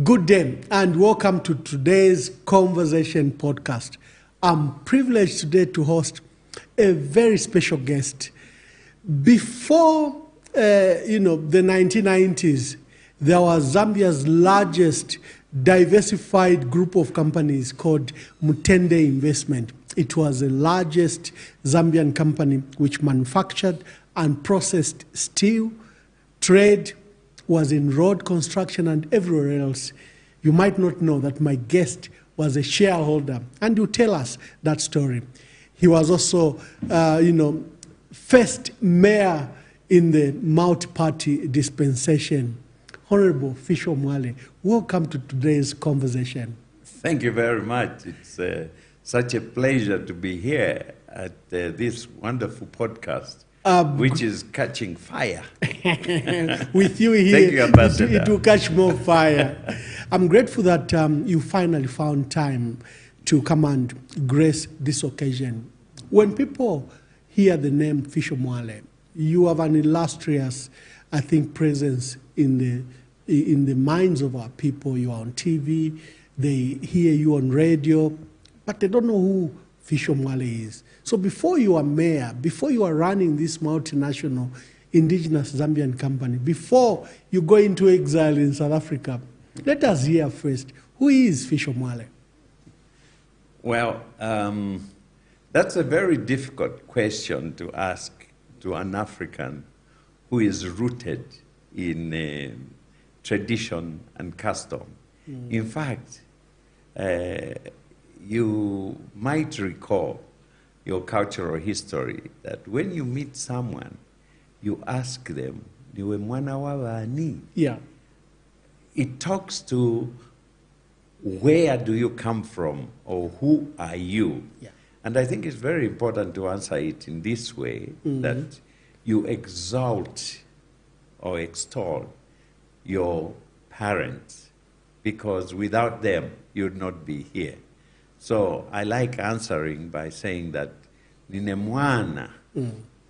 Good day and welcome to today's Conversation podcast. I'm privileged today to host a very special guest. Before, the 1990s, there was Zambia's largest diversified group of companies called Mutende Investment. It was the largest Zambian company which manufactured and processed steel, trade, was in road construction and everywhere else. You might not know that my guest was a shareholder, and you tell us that story. He was also, first mayor in the multi-party dispensation. Honorable Fisho Mwale, welcome to today's conversation. Thank you very much. It's such a pleasure to be here at this wonderful podcast. Which is catching fire. With you here, Thank you, Ambassador. It will catch more fire. I'm grateful that you finally found time to come and grace this occasion. When people hear the name Fisho Mwale, you have an illustrious, I think, presence in the minds of our people. You are on TV, they hear you on radio, but they don't know who Fisho Mwale is. So before you are mayor, before you are running this multinational indigenous Zambian company, before you go into exile in South Africa, let us hear first, who is Fisho Mwale? Well, that's a very difficult question to ask to an African who is rooted in tradition and custom. In fact, you might recall your cultural history that when you meet someone, you ask them, "Niwe mwana wa bani?" Yeah. It talks to where do you come from or who are you? Yeah. And I think it's very important to answer it in this way, that you exalt or extol your parents, because without them, you'd not be here. So I like answering by saying that nine mwana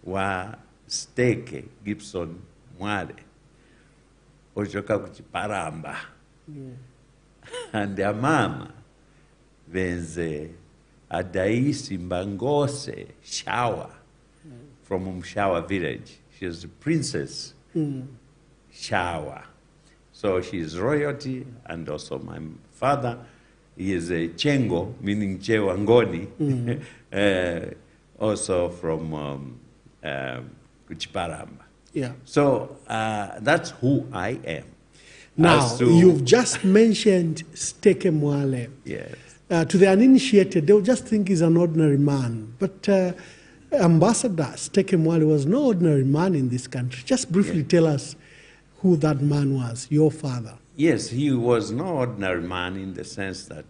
wa Steke Gibson Mwale ochoka kuchiparamba and their mama venze adaisi mbangose Shawa from Umshawa village. She's a princess Shawa. So she's royalty, and also my father, he is a Chengo, meaning Chewangoni, also from Kuchiparamba. Yeah. So that's who I am. Now, you've just mentioned Steke Mwale. Yes. To the uninitiated, they'll just think he's an ordinary man. But Ambassador Steke Mwale was no ordinary man in this country. Just briefly tell us who that man was, your father. Yes, he was no ordinary man in the sense that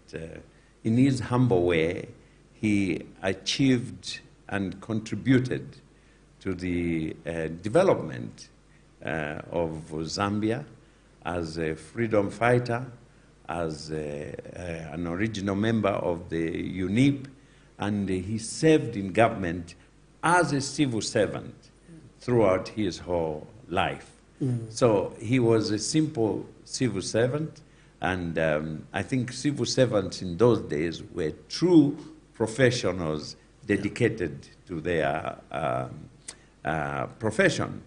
in his humble way, he achieved and contributed to the development of Zambia as a freedom fighter, as an original member of the UNIP, and he served in government as a civil servant throughout his whole life. So he was a simple civil servant, and I think civil servants in those days were true professionals dedicated to their profession.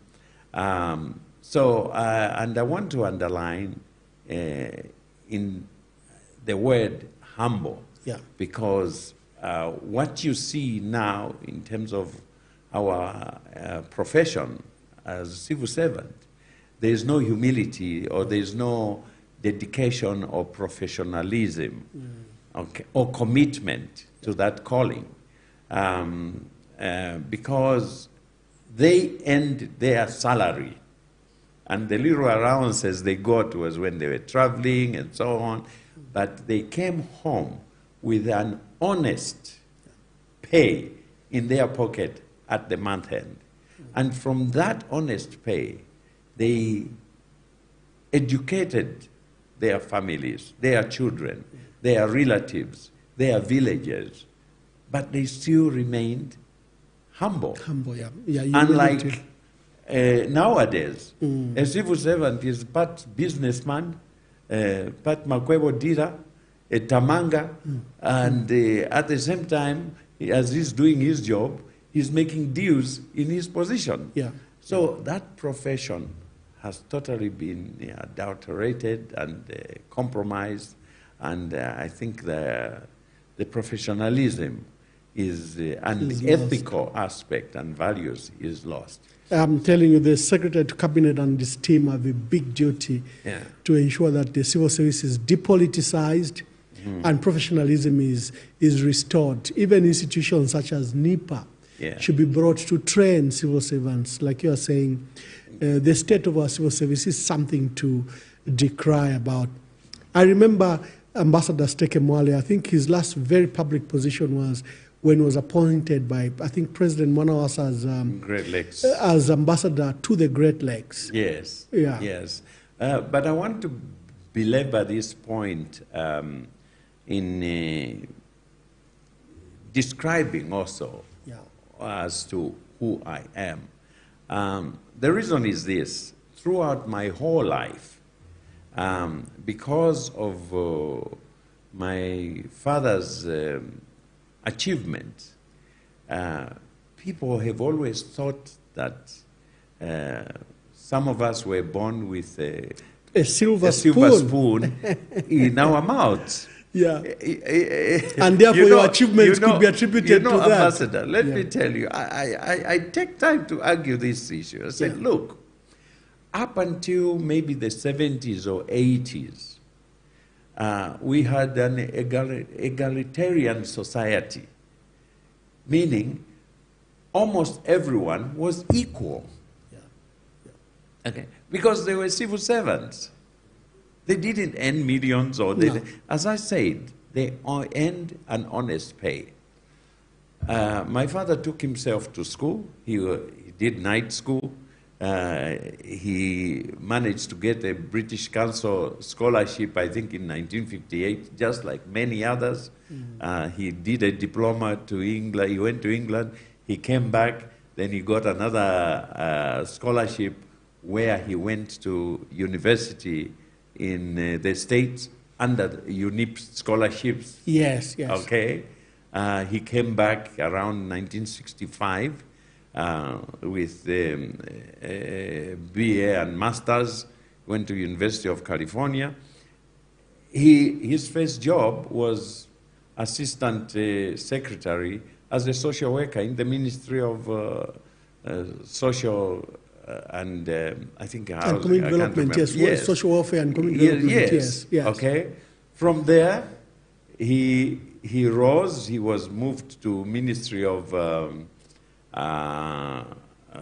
And I want to underline in the word humble, because what you see now in terms of our profession as civil servant, there is no humility, or there is no dedication or professionalism or commitment to that calling, because they earned their salary, and the little allowances they got was when they were traveling and so on, but they came home with an honest pay in their pocket at the month end. And from that honest pay, they educated their families, their children, their relatives, their villagers, but they still remained humble. Humble, yeah. Unlike nowadays, a civil servant is part businessman, Pat Makwebo Dira, Tamanga, and at the same time, as he's doing his job, he's making dues in his position. Yeah. So that profession has totally been adulterated and compromised, and I think the professionalism is, and the ethical aspect and values is lost. I'm telling you, the Secretary to Cabinet and his team have a big duty to ensure that the civil service is depoliticized and professionalism is restored. Even institutions such as NIPA should be brought to train civil servants. Like you are saying, the state of our civil service is something to decry about. I remember Ambassador Fisho Mwale, I think his last very public position was when he was appointed by, I think, President Mungus Great Lakes. As ambassador to the Great Lakes. Yes. Yeah. Yes. But I want to belabor this point in describing also as to who I am. The reason is this: throughout my whole life, because of my father's achievement, people have always thought that some of us were born with a silver spoon in our mouths. Yeah. And therefore your achievements could be attributed to that. Ambassador, let me tell you, I take time to argue this issue. I said, look, up until maybe the 70s or 80s, we had an egalitarian society, meaning almost everyone was equal. Okay, because they were civil servants. They didn't earn millions, or as I said, they earned an honest pay. My father took himself to school. He did night school. He managed to get a British Council scholarship, I think, in 1958, just like many others. He did a diploma to England. He went to England. He came back. Then he got another scholarship where he went to university in the States under UNIP scholarships. Yes, yes. Okay. He came back around 1965 with BA and Masters, went to University of California. His first job was assistant secretary as a social worker in the Ministry of Social and I think and community development, yes. Social welfare and community development, yes. Okay. From there, he rose. He was moved to Ministry of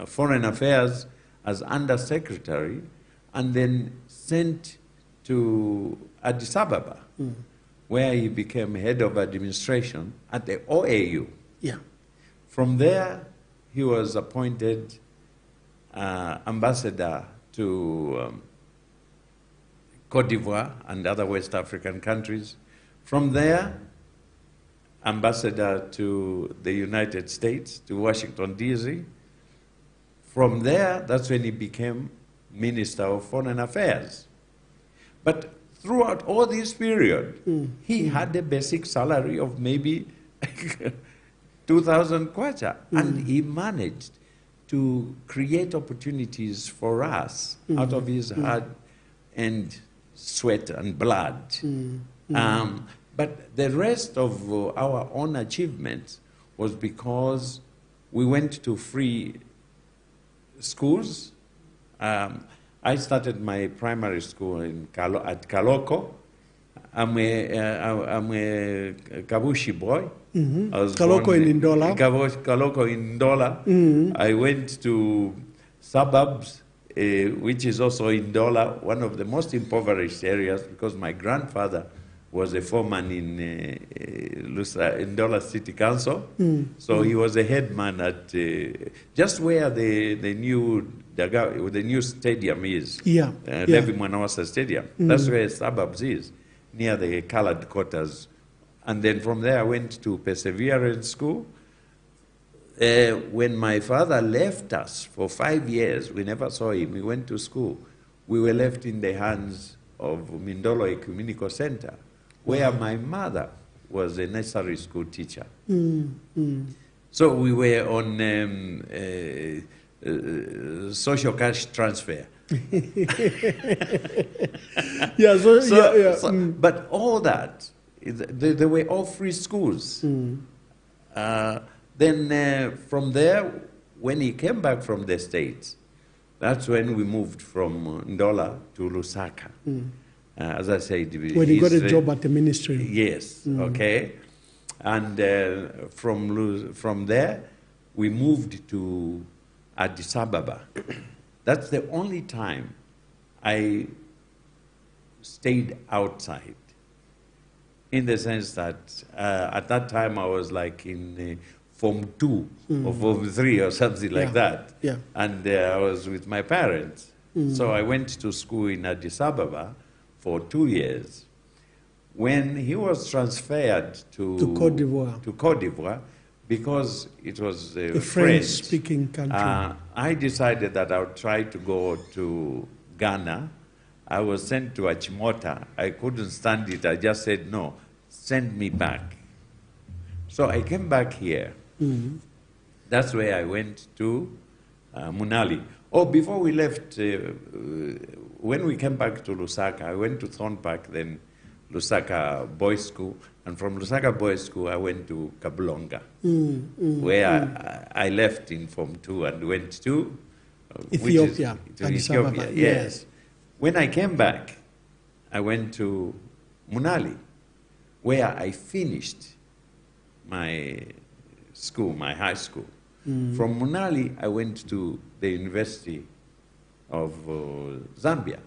Foreign Affairs as Under Secretary, and then sent to Addis Ababa, where he became head of administration at the OAU. Yeah. From there, he was appointed ambassador to Cote d'Ivoire and other West African countries. From there, ambassador to the United States, to Washington, D.C. From there, that's when he became Minister of Foreign Affairs. But throughout all this period, he had a basic salary of maybe 2,000 kwacha, and he managed to create opportunities for us out of his hard and sweat and blood. But the rest of our own achievements was because we went to free schools. I started my primary school at Kaloko. I'm a Kabushi boy. Kaloko in Ndola. Kaloko in Ndola. I went to suburbs, which is also in Ndola, one of the most impoverished areas, because my grandfather was a foreman in Ndola City Council. So he was a headman at just where the new stadium is. Levi Mwanawasa Stadium. That's where suburbs is, near the colored quarters. And then from there I went to Perseverance School. When my father left us for 5 years, we never saw him. We went to school. We were left in the hands of Mindolo Ecumenical Center, where my mother was a nursery school teacher. So we were on social cash transfer. But all that, they were all free schools. Then from there, when he came back from the States, that's when we moved from Ndola to Lusaka. As I said, when he got a job at the ministry. Yes, okay. And from there, we moved to Addis Ababa. That's the only time I stayed outside, in the sense that at that time I was like in Form 2 or Form 3 or something like that. Yeah. And I was with my parents. So I went to school in Addis Ababa for 2 years. When he was transferred to Cote d'Ivoire, because it was a French-speaking country, I decided that I would try to go to Ghana. I was sent to Achimota. I couldn't stand it. I just said, no, send me back. So I came back here. That's where I went to Munali. Oh, before we left, when we came back to Lusaka, I went to Thorn Park, then Lusaka Boys School, and from Lusaka Boys School, I went to Kabulonga, where I left in Form 2 and went to Ethiopia. Ethiopia, yes. When I came back, I went to Munali, where I finished my school, my high school. From Munali, I went to the University of Zambia.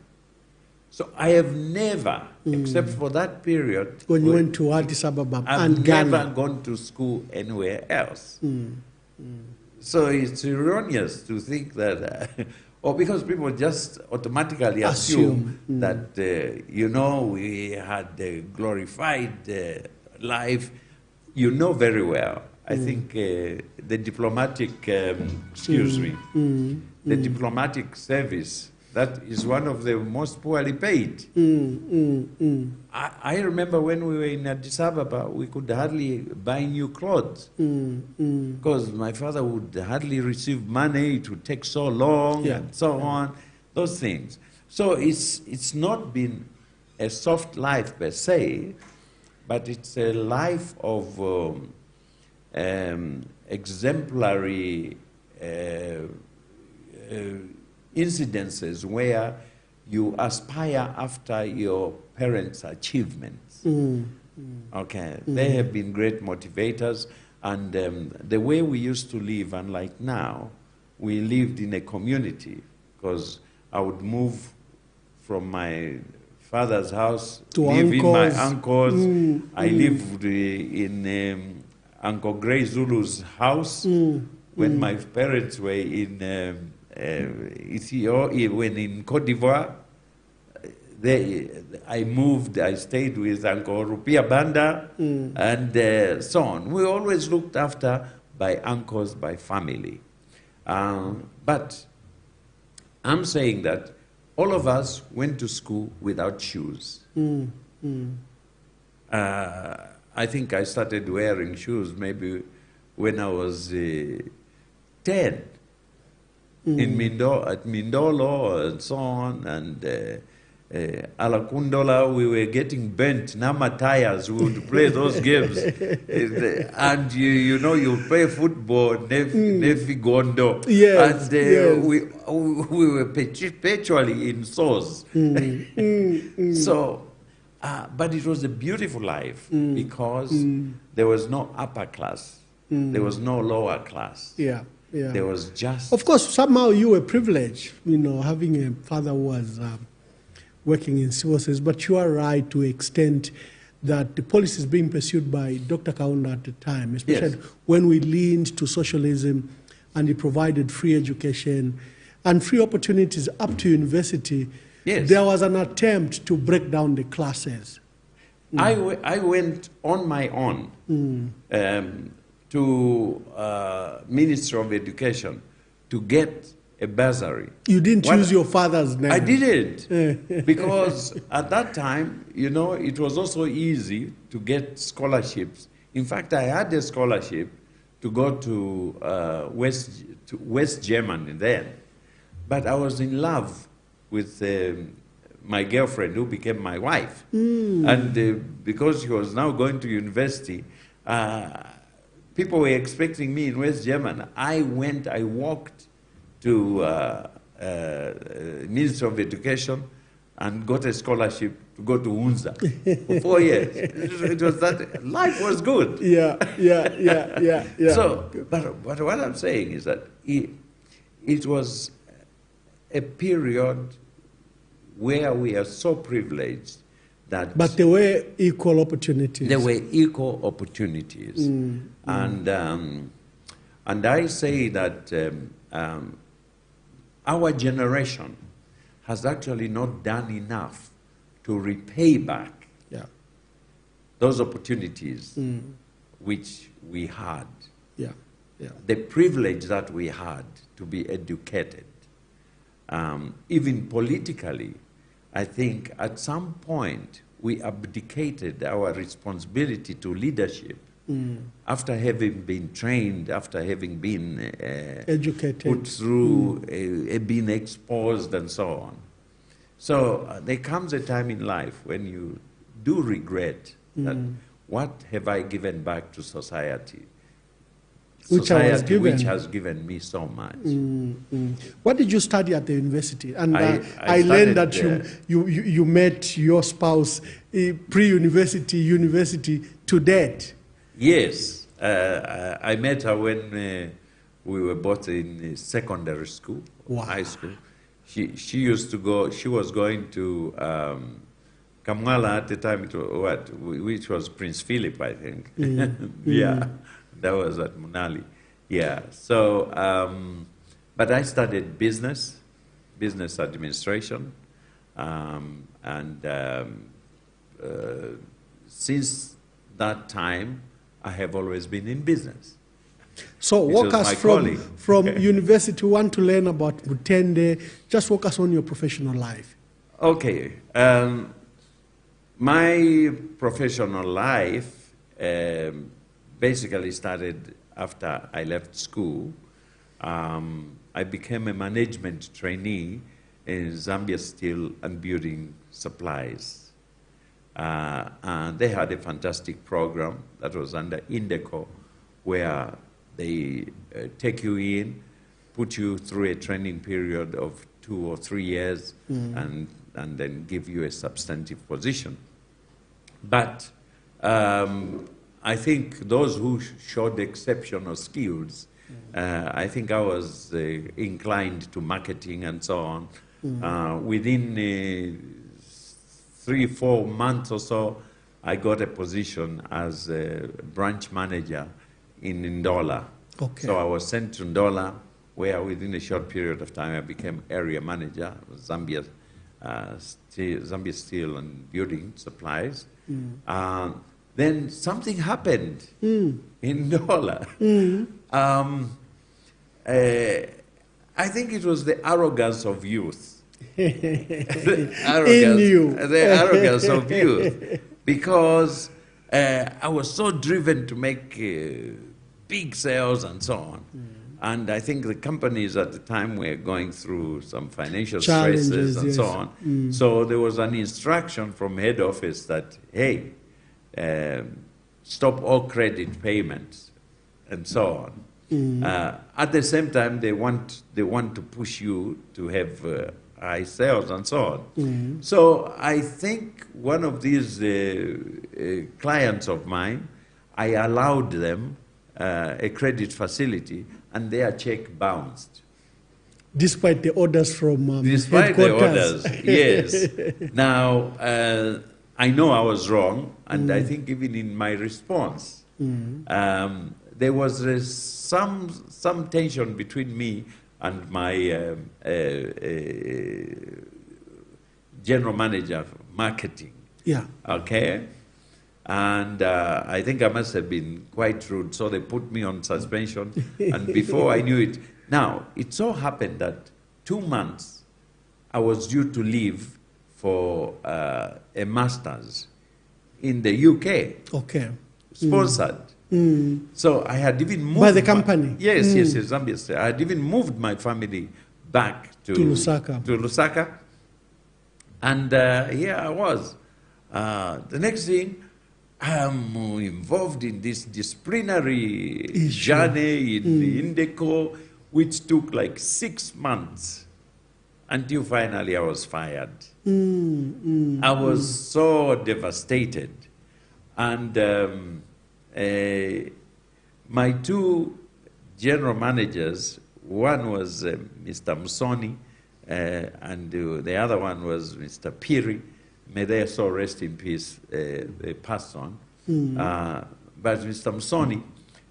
So I have never, except for that period, when you went to Addis Ababa I've Ghana, never gone to school anywhere else. So it's erroneous to think that, or because people just automatically assume that, we had a glorified life. You know very well. I think the diplomatic, the diplomatic service, that is one of the most poorly paid. I remember when we were in Addis Ababa, we could hardly buy new clothes because my father would hardly receive money. It would take so long and so on, those things. So it's not been a soft life per se, but it's a life of exemplary incidences where you aspire after your parents' achievements. Okay, they have been great motivators, and the way we used to live, unlike now, we lived in a community, because I would move from my father's house to live uncles. In my uncle's. I lived in Uncle Grey Zulu's house when my parents were in Ethiopia, when in Cote d'Ivoire. I stayed with Uncle Rupia Banda and so on. We always looked after by uncles, by family. But I'm saying that all of us went to school without shoes. I think I started wearing shoes maybe when I was 10. At Mindolo and so on, and Alakundola, we were getting bent. Nama tires, we would play those games. And you play football, Nefi Gondo. Yes, and we were perpetually in sores. So, but it was a beautiful life because there was no upper class, there was no lower class. Yeah. There was just... Of course, somehow you were privileged, having a father who was working in civil service, but you are right to extent that the policies being pursued by Dr. Kaunda at the time, especially when we leaned to socialism and he provided free education and free opportunities up to university, there was an attempt to break down the classes. I went on my own to Ministry of Education to get a bursary. You didn't choose your father's name? I didn't. Because at that time, you know, it was also easy to get scholarships. In fact, I had a scholarship to go to West Germany then. But I was in love with my girlfriend, who became my wife. And because she was now going to university, people were expecting me in West Germany. I walked to Ministry of Education and got a scholarship to go to Unza for 4 years. It was that life was good. Yeah. So, but what I'm saying is that it was a period where we are so privileged that... But there were equal opportunities. There were equal opportunities. And I say that our generation has actually not done enough to repay back those opportunities which we had. The privilege that we had to be educated. Even politically, I think at some point we abdicated our responsibility to leadership after having been trained, after having been educated, put through, being exposed and so on. So there comes a time in life when you do regret that what have I given back to society? Which has given me so much. What did you study at the university? And I learned that you met your spouse pre-university, university to date. Yes, I met her when we were both in secondary school, high school. She used to go. She was going to Kamwala at the time. Which was Prince Philip, I think. Yeah. That was at Munali. Yeah. So, but I studied business administration, and since that time, I have always been in business. So walk us from university. We want to learn about Mutende. Just walk us on your professional life. Okay. My professional life basically started after I left school. I became a management trainee in Zambia Steel and Building Supplies. And they had a fantastic program that was under Indeco, where they take you in, put you through a training period of 2 or 3 years, and then give you a substantive position. But I think those who showed exceptional skills, I think I was inclined to marketing and so on. Within 3-4 months or so, I got a position as a branch manager in Ndola. Okay. So I was sent to Ndola, where within a short period of time I became area manager of Zambia Steel and Building Supplies. Then something happened in Ndola. I think it was the arrogance of youth. The arrogance of youth. Because I was so driven to make big sales and so on. And I think the companies at the time were going through some financial stresses and so on. So there was an instruction from head office that, hey, stop all credit payments and so on. At the same time, they want to push you to have high sales and so on. So I think one of these clients of mine, I allowed them a credit facility, and their check bounced. Despite the orders from Despite the orders, yes. Now, I know I was wrong, and I think even in my response, there was some tension between me and my general manager of marketing. Yeah. Okay? And I think I must have been quite rude, so they put me on suspension. And before I knew it, Now, it so happened that 2 months I was due to leave for a master's in the UK. Okay. Sponsored. So I had even moved... By the company? Yes, Zambian. I had even moved my family back to Lusaka. To Lusaka. And here I was. The next thing, I'm involved in this disciplinary journey in Indeco, which took like 6 months until finally I was fired. I was so devastated. And my 2 general managers, one was Mr. Musoni, and the other one was Mr. Piri. May they so rest in peace, they passed on. But Mr. Musoni,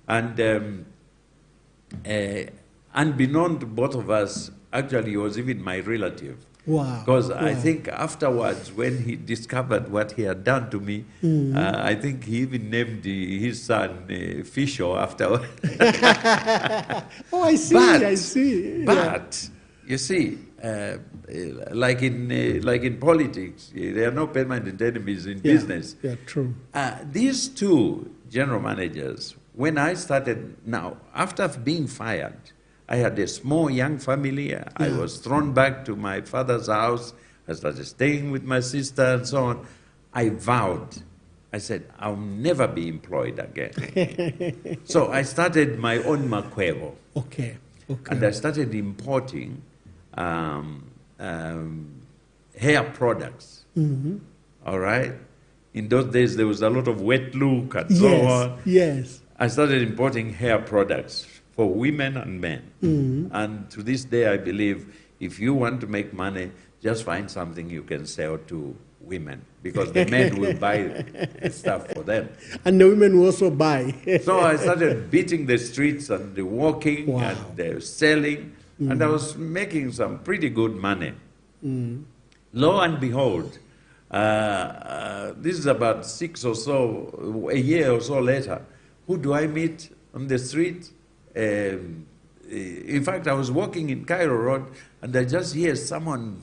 and unbeknown to both of us, actually he was even my relative. Wow. Because I think afterwards, when he discovered what he had done to me, I think he even named his son Fisho afterwards. Oh, I see, I see. But, you see, like in politics, there are no permanent enemies in business. Yeah, true. These 2 general managers, when I started, now, after being fired, I had a small young family. I was thrown back to my father's house. I started staying with my sister and so on. I vowed, I said, I'll never be employed again. So I started my own makwebo. Okay. And I started importing hair products. All right? In those days, there was a lot of wet look and so on. Yes. I started importing hair products for women and men. And to this day, I believe if you want to make money, just find something you can sell to women, because the men will buy stuff for them. And the women will also buy. So I started beating the streets and walking and selling, and I was making some pretty good money. Lo and behold, this is about 6 or so, a year or so later, who do I meet on the street? In fact, I was walking in Cairo Road, and I just hear someone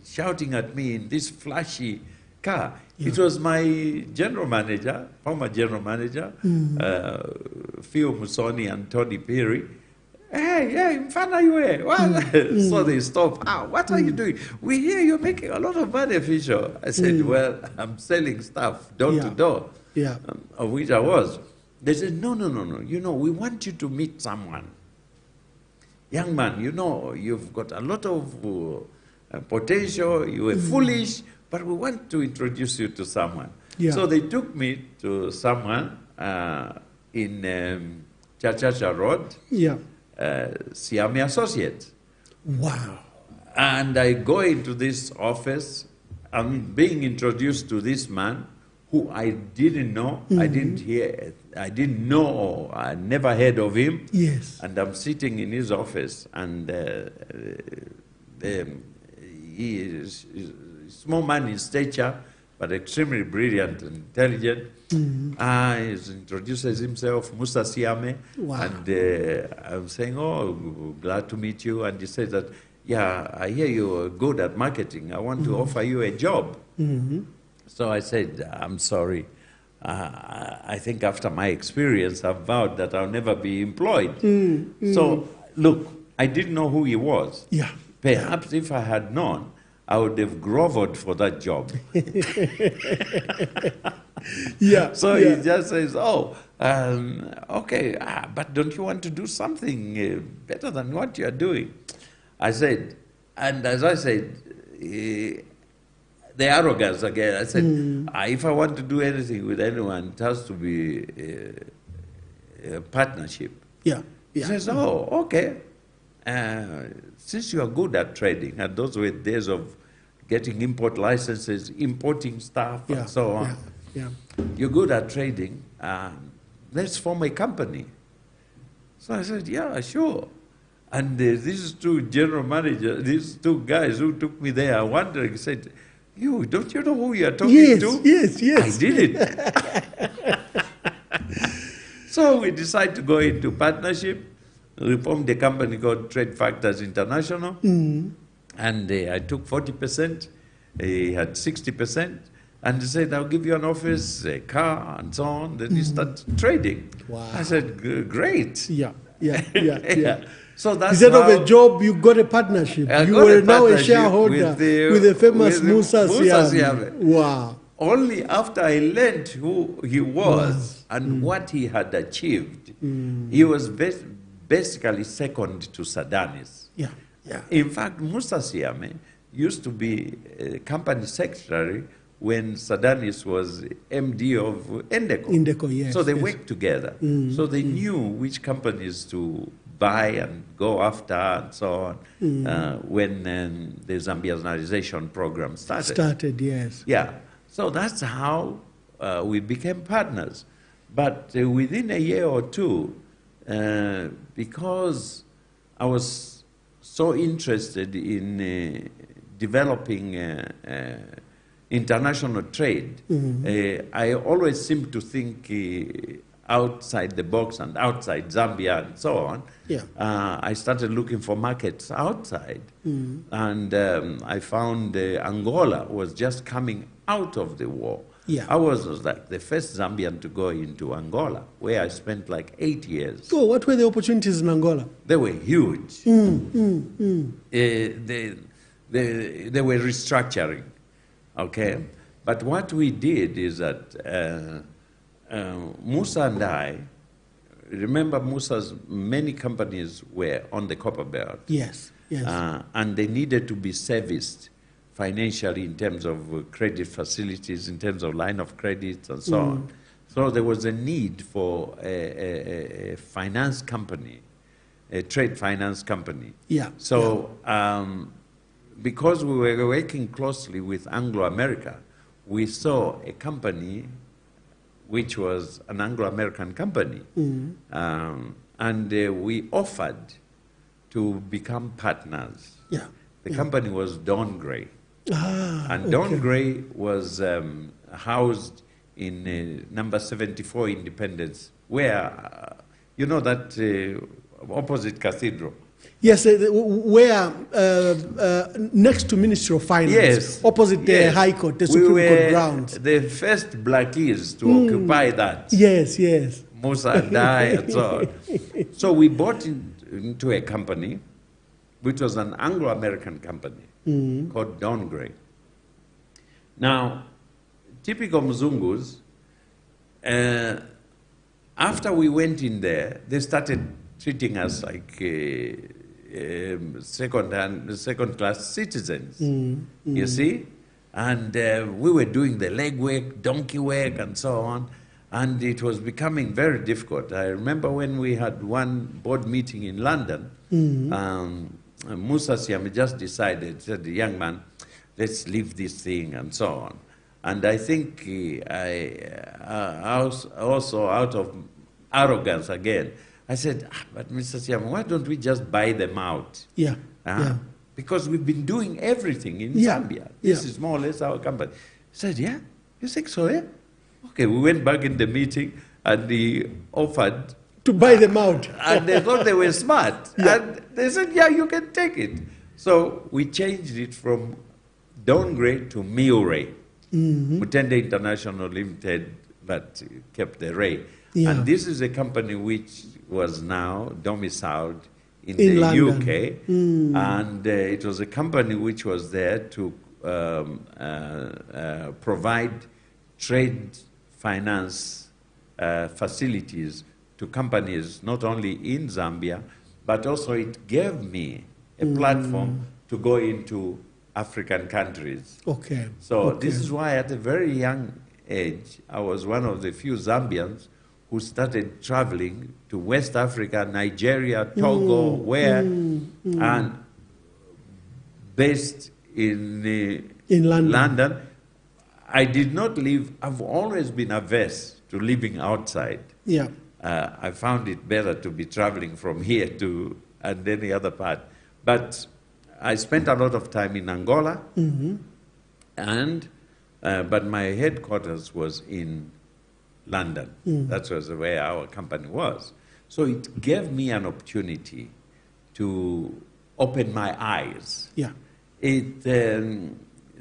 shouting at me in this flashy car. It was my general manager, former general manager, Fisho Musoni and Tony Piri. Hey, mfana yue. So they stop. What are you doing? We hear you're making a lot of money, Fisho. I said, well, I'm selling stuff door to door, of which I was. They said, no. You know, we want you to meet someone. Young man, you know, you've got a lot of potential. You were foolish, but we want to introduce you to someone. So they took me to someone in Chachacha Road, Siame Associates. Wow. And I go into this office. I'm being introduced to this man who I didn't know, I didn't know, I never heard of him. Yes. And I'm sitting in his office, and he is small man in stature, but extremely brilliant and intelligent. He introduces himself, Musa Siame, and I'm saying, oh, glad to meet you. And he says that, yeah, I hear you're good at marketing. I want to offer you a job. So I said, I'm sorry. I think after my experience, I've vowed that I'll never be employed. So, look, I didn't know who he was. Perhaps if I had known, I would have groveled for that job. So he just says, oh, okay, but don't you want to do something better than what you're doing? I said, and as I said, the arrogance again. I said, if I want to do anything with anyone, it has to be a partnership. He says, oh, okay. Since you are good at trading, and those were days of getting import licenses, importing stuff, and so on. You're good at trading. Let's form a company. So I said, yeah, sure. And these 2 general managers, these 2 guys who took me there, wondering, said, don't you know who you are talking to? Yes. I did it. So we decided to go into partnership. we formed a company called Trade Factors International, and I took 40%. He had 60%, and he said, "I'll give you an office, a car, and so on." Then he started trading. Wow. I said, "Great." Yeah. So that's instead how of a job, you got a partnership. I You got were a now a partnership shareholder with the famous Musa Siame. Wow. Only after I learned who he was and what he had achieved, he was basically second to Sadanis. Yeah. In fact, Musa Siame used to be company secretary when Sadanis was MD of Endeco. Endeco, yes. So they worked together. So they knew which companies to buy and go after and so on when the Zambianization program started. Yes. Yeah. So that's how we became partners. But within a year or two, because I was so interested in developing international trade, I always seemed to think outside the box and outside Zambia and so on. Yeah. I started looking for markets outside, and I found Angola was just coming out of the war. Yeah. I was like the first Zambian to go into Angola, where I spent like 8 years. So what were the opportunities in Angola? They were huge. They were restructuring, okay? But what we did is that Musa and I, remember Musa's many companies were on the copper belt. Yes. And they needed to be serviced financially in terms of credit facilities, in terms of line of credit and so on. So there was a need for a finance company, a trade finance company. Yeah. So because we were working closely with Anglo-America, we saw a company which was an Anglo-American company, and we offered to become partners. Yeah. The company was Don Gray. And okay. Don Gray was housed in number 74 Independence, where, you know, that opposite cathedral. Yes, where next to Ministry of Finance, yes, opposite the High Court, the Supreme Court grounds. The first blackies to occupy that. Yes. Musa and I and so on. So we bought into a company, which was an Anglo-American company called Don Gray. Now, typical Mzungus, after we went in there, they started treating us like second-class citizens, you see? And we were doing the legwork, donkey work, and so on, and it was becoming very difficult. I remember when we had one board meeting in London, Musa Siame just decided, said, "Young man, let's leave this thing," and so on. And I think I also out of arrogance again, I said, "But Mr. Siame, why don't we just buy them out?" Yeah. Because we've been doing everything in Zambia. This is more or less our company. He said, "Yeah, you think so, yeah?" Okay, we went back in the meeting and he offered to buy them out. And they thought they were smart. And they said, "Yeah, you can take it." So we changed it from Don Gray to Mio-Ray. Mutende International Limited, but kept the Ray. Yeah. And this is a company which was now domiciled in the London. UK. And it was a company which was there to provide trade finance facilities to companies not only in Zambia, but also it gave me a platform to go into African countries. Okay. So this is why at a very young age, I was one of the few Zambians who started traveling to West Africa, Nigeria, Togo, and based in London. I did not live, I've always been averse to living outside. Yeah. I found it better to be traveling from here to and any other part. But I spent a lot of time in Angola, and but my headquarters was in London. That was where our company was. So it gave me an opportunity to open my eyes. Yeah. It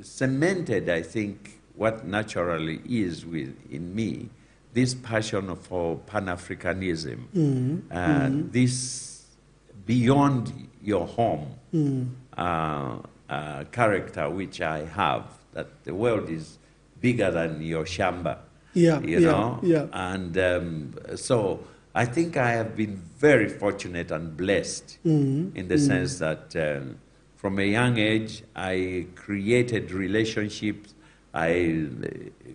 cemented, I think, what naturally is in me, this passion for Pan-Africanism, this beyond your home character which I have, that the world is bigger than your shamba, you know? Yeah. And so I think I have been very fortunate and blessed in the sense that from a young age, I created relationships, I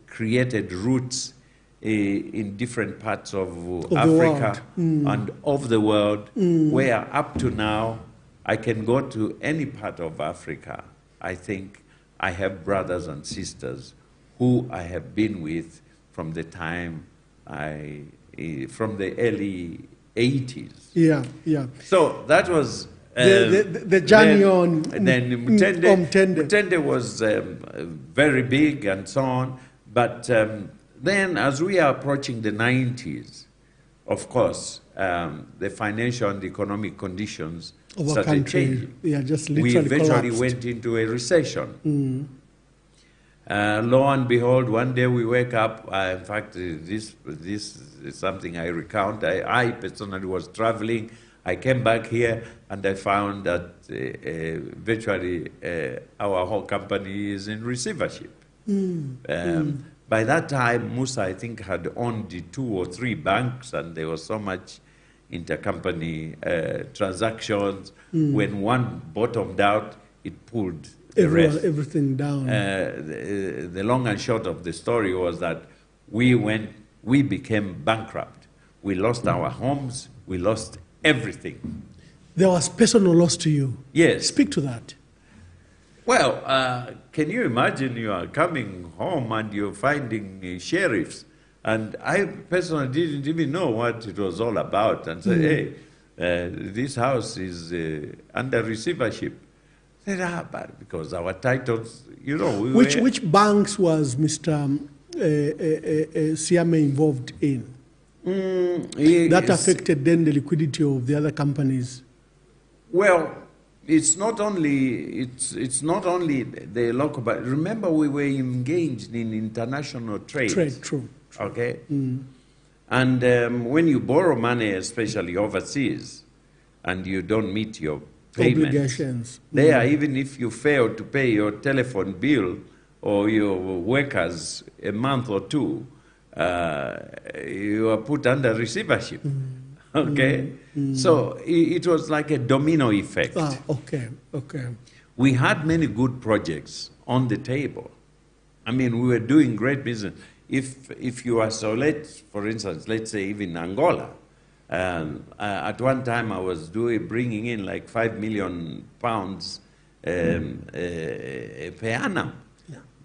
created roots in different parts of Africa and of the world, where up to now, I can go to any part of Africa. I think I have brothers and sisters who I have been with from the time from the early 80s. Yeah. So that was the journey on. Then Mutende was very big and so on. But then as we are approaching the 90s, of course, the financial and economic conditions started changing. Yeah, just we literally eventually collapsed. went into a recession. Lo and behold, one day we wake up. In fact, this is something I recount. I personally was traveling. I came back here and I found that virtually our whole company is in receivership. By that time, Musa, I think, had owned 2 or 3 banks, and there was so much intercompany transactions. When one bottomed out, it pulled the rest. Everything down. The long and short of the story was that we became bankrupt. We lost our homes. We lost everything. There was personal loss to you. Yes. Speak to that. Well, can you imagine you are coming home and you're finding sheriffs? And I personally didn't even know what it was all about, and said, hey, this house is under receivership. I said, but because our titles, you know. Which banks was Mr. Siame involved in? That affected then the liquidity of the other companies. Well, it's not only the local, but remember we were engaged in international trade. True. Okay, and when you borrow money, especially overseas, and you don't meet your payments, obligations, there, even if you fail to pay your telephone bill or your workers a month or 2, you are put under receivership. Okay? So it was like a domino effect. Okay. We had many good projects on the table. I mean, we were doing great business. If you isolate, for instance, let's say even Angola, at one time I was bringing in like £5 million per annum.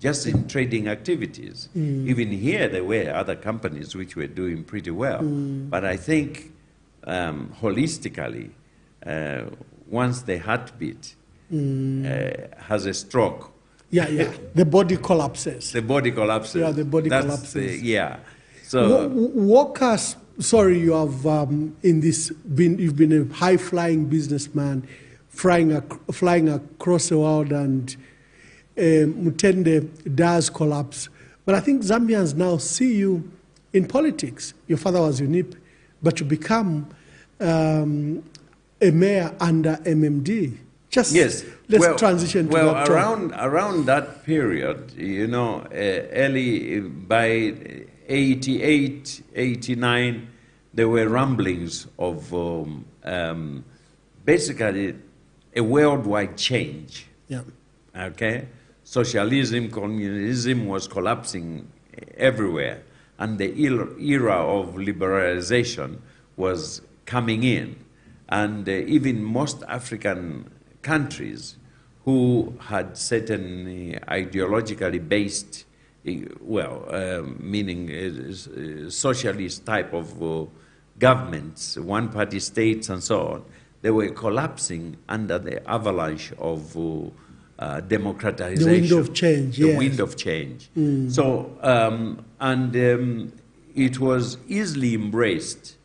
Just in trading activities. Even here, there were other companies which were doing pretty well. But I think holistically, once the heartbeat has a stroke, the body collapses. the body collapses. Yeah, the body collapses. So walk us. Sorry, you have you've been a high-flying businessman, flying across the world, and Mutende does collapse. But I think Zambians now see you in politics. Your father was UNIP, but you become a mayor under MMD. Let's transition to that. Around that period, you know, early by 88, 89, there were rumblings of basically a worldwide change. Yeah. Okay? Socialism, communism was collapsing everywhere, and the era of liberalization was coming in. And even most African countries who had certain ideologically based, meaning socialist type of governments, one-party states and so on, they were collapsing under the avalanche of democratization. The wind of change, The wind of change. So, it was easily embraced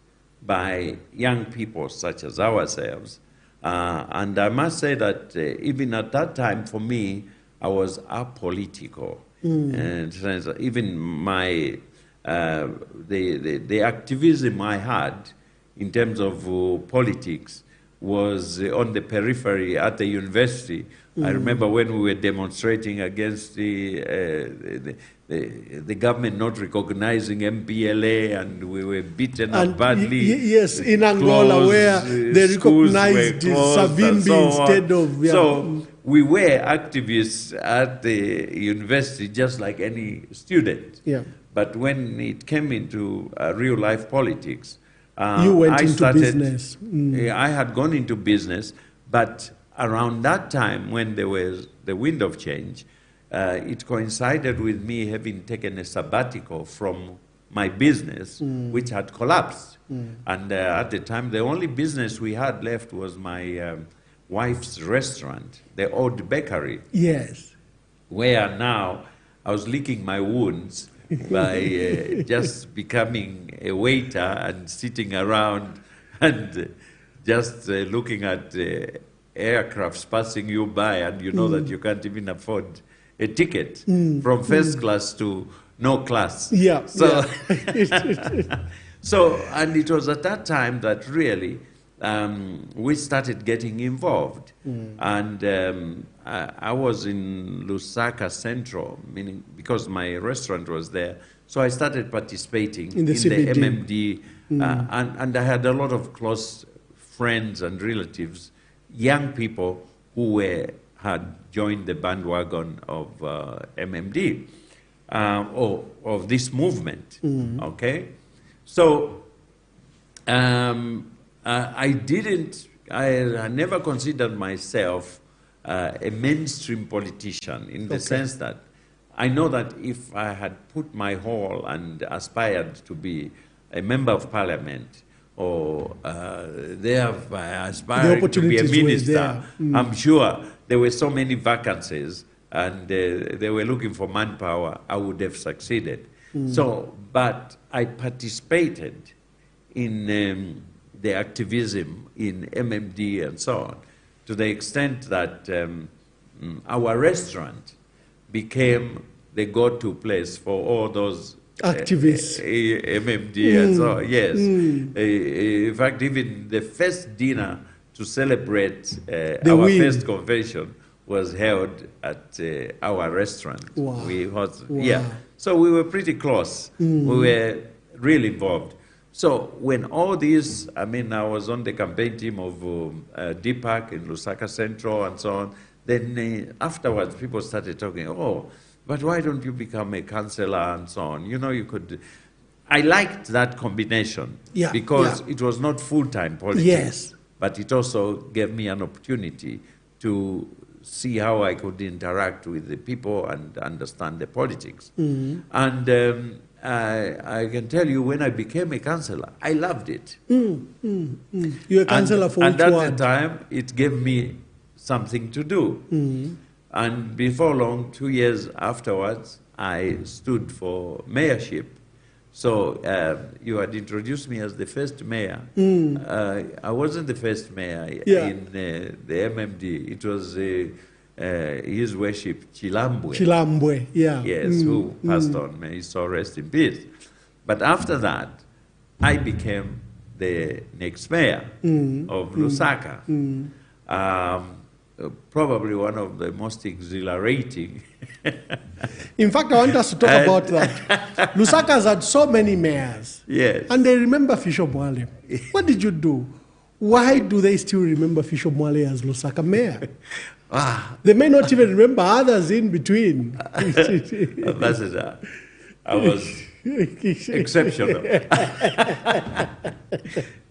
by young people such as ourselves. And I must say that even at that time, for me, I was apolitical. And even my the activism I had in terms of politics was on the periphery at the university. I remember when we were demonstrating against the government not recognizing MPLA, and we were beaten up badly. Yes, in Angola, where they recognized Savimbi instead of... So we were activists at the university just like any student. Yeah. But when it came into real-life politics, you went into business. I had gone into business, but around that time when there was the wind of change, it coincided with me having taken a sabbatical from my business, which had collapsed. And at the time, the only business we had left was my wife's restaurant, the old bakery. Yes. Where now I was licking my wounds by just becoming a waiter and sitting around and just looking at aircrafts passing you by, and you know that you can't even afford a ticket from first class to no class. Yeah. So, so, and it was at that time that really we started getting involved. And I was in Lusaka Central, meaning because my restaurant was there. So I started participating in the MMD, and I had a lot of close friends and relatives, young people who had joined the bandwagon of MMD, or of this movement, okay? So I never considered myself a mainstream politician in the sense that I know that if I had put my all and aspired to be a member of parliament, or aspiring to be a minister, I'm sure there were so many vacancies and they were looking for manpower, I would have succeeded. So, but I participated in the activism in MMD and so on, to the extent that our restaurant became the go-to place for all those activists, MMD and so on. Yes. In fact, even the first dinner to celebrate our first convention was held at our restaurant. Wow. Yeah. So we were pretty close. We were really involved. So when all these, I mean, I was on the campaign team of Deepak in Lusaka Central and so on. Then afterwards, people started talking, oh, but why don't you become a councillor and so on? You know, you could. I liked that combination because it was not full-time politics, but it also gave me an opportunity to see how I could interact with the people and understand the politics. And I can tell you, when I became a councillor, I loved it. You were a councillor for which And ward? at the time, it gave me something to do. And before long, 2 years afterwards, I stood for mayorship. So you had introduced me as the first mayor. I wasn't the first mayor in the MMD. It was His Worship Chilambwe. Chilambwe, Yes, who passed on. May his soul rest in peace. But after that, I became the next mayor of Lusaka. Probably one of the most exhilarating. In fact, I want us to talk about that. Lusaka has had so many mayors. Yes. And they remember Fisho Mwale. What did you do? Why do they still remember Fisho Mwale as Lusaka mayor? They may not even remember others in between. Ambassador, I was exceptional.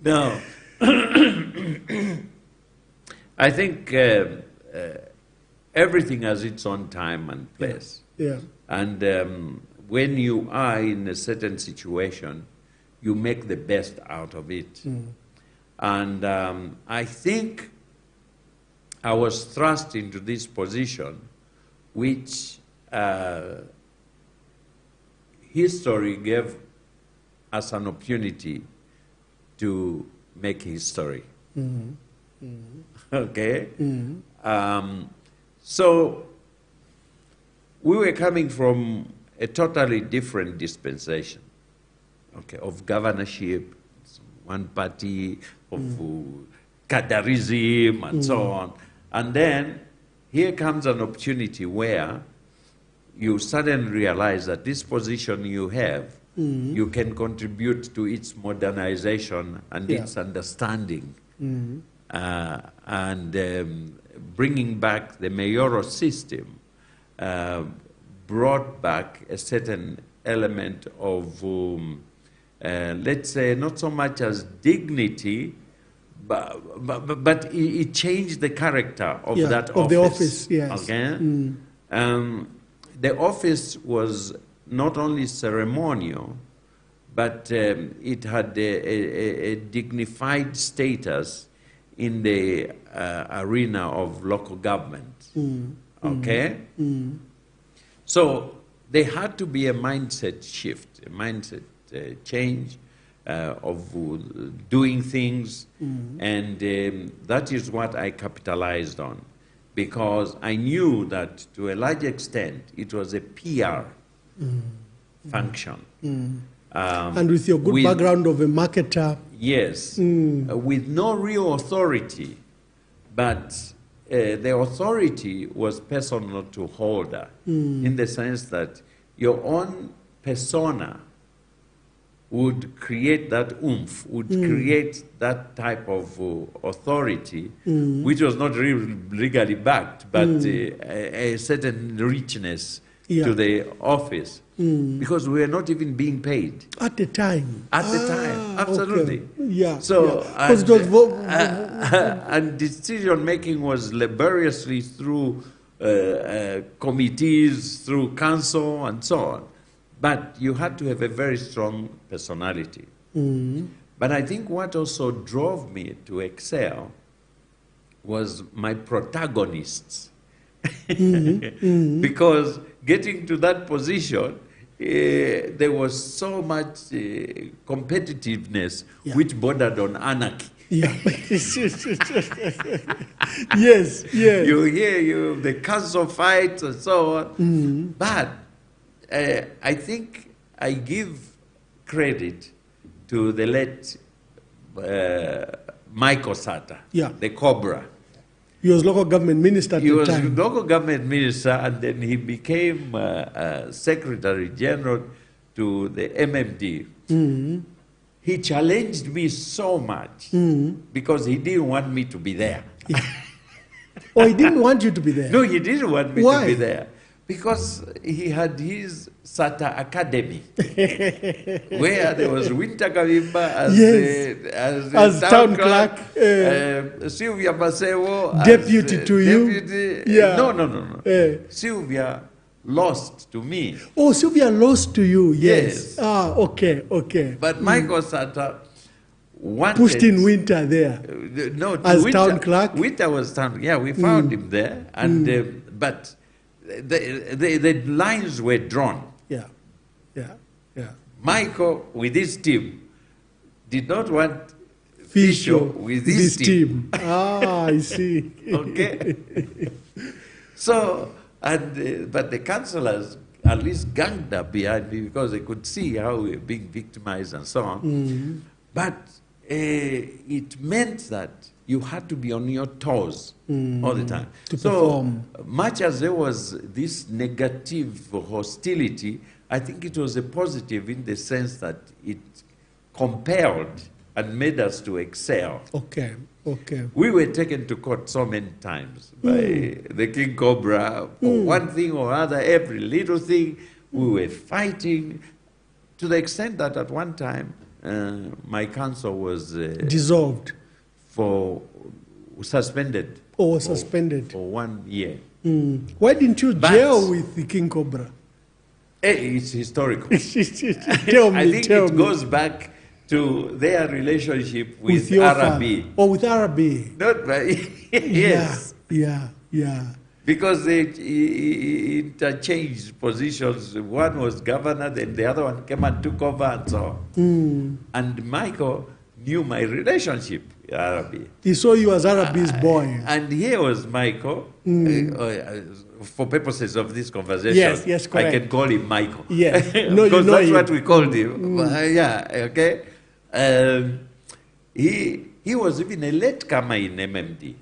No. I think everything has its own time and place. Yeah. And when you are in a certain situation, you make the best out of it. And I think I was thrust into this position, which history gave us an opportunity to make history. Okay? So we were coming from a totally different dispensation, okay, of governorship, one party, of Kadarism, and so on. And then here comes an opportunity where you suddenly realize that this position you have, you can contribute to its modernization and its understanding. And bringing back the mayoral system brought back a certain element of, let's say, not so much as dignity, but it changed the character of that office. Of the office, yes. Okay? The office was not only ceremonial, but it had a dignified status in the arena of local government. Okay? So there had to be a mindset shift, a mindset change of doing things, and that is what I capitalized on, because I knew that to a large extent it was a PR function. And with your good background of a marketer. Yes, with no real authority, but the authority was personal to holder, in the sense that your own persona would create that oomph, would create that type of authority, which was not really legally backed, but a certain richness to the office, because we were not even being paid. At the time? At the time, absolutely. Okay. Yeah. So, yeah. and decision-making was laboriously through committees, through council, and so on. But you had to have a very strong personality. But I think what also drove me to Excel was my protagonists. Because getting to that position, there was so much competitiveness, which bordered on anarchy. Yeah. Yes, yes. You hear the council fights and so on. But I think I give credit to the late Michael Sata, the Cobra. He was local government minister at the time. He was local government minister, and then he became Secretary General to the MMD. He challenged me so much because he didn't want me to be there. Oh, he didn't want you to be there? No, he didn't want me Why? to be there. Because he had his Sata Academy, where there was Winter Kavimba as town clerk, Sylvia Masewo deputy as, to deputy, you. Yeah. No. Sylvia lost to me. Oh, Sylvia lost to you. Yes. Yes. Ah, okay. But Michael Sata wanted, pushed in Winter there. No, as Winter, town clerk. Winter was town. Yeah, we found him there, and but. The lines were drawn. Yeah. Michael, with his team, did not want Fisho with his team. Ah, I see. Okay. So, but the councillors at least ganged up behind me because they could see how we were being victimized and so on. But it meant that you had to be on your toes all the time. To perform. Much as there was this negative hostility, I think it was a positive in the sense that it compelled and made us to excel. Okay. We were taken to court so many times by the King Cobra for one thing or other, every little thing. We were fighting to the extent that at one time my council was dissolved. Suspended. Oh, suspended. For 1 year. Why didn't you jail with the King Cobra? It's historical. Tell me. I think it goes back to their relationship with your Arabi. Father. Oh, with Arabi. Not by, yes. Yeah. Because they interchanged positions. One was governor, then the other one came and took over and so on. And Michael knew my relationship with Arabi. He saw you as Arabi's boy. And here was Michael. For purposes of this conversation, Yes, correct. I can call him Michael. Yes. No, because you know that's him. what we called him. Yeah, okay. He was even a latecomer in MMD.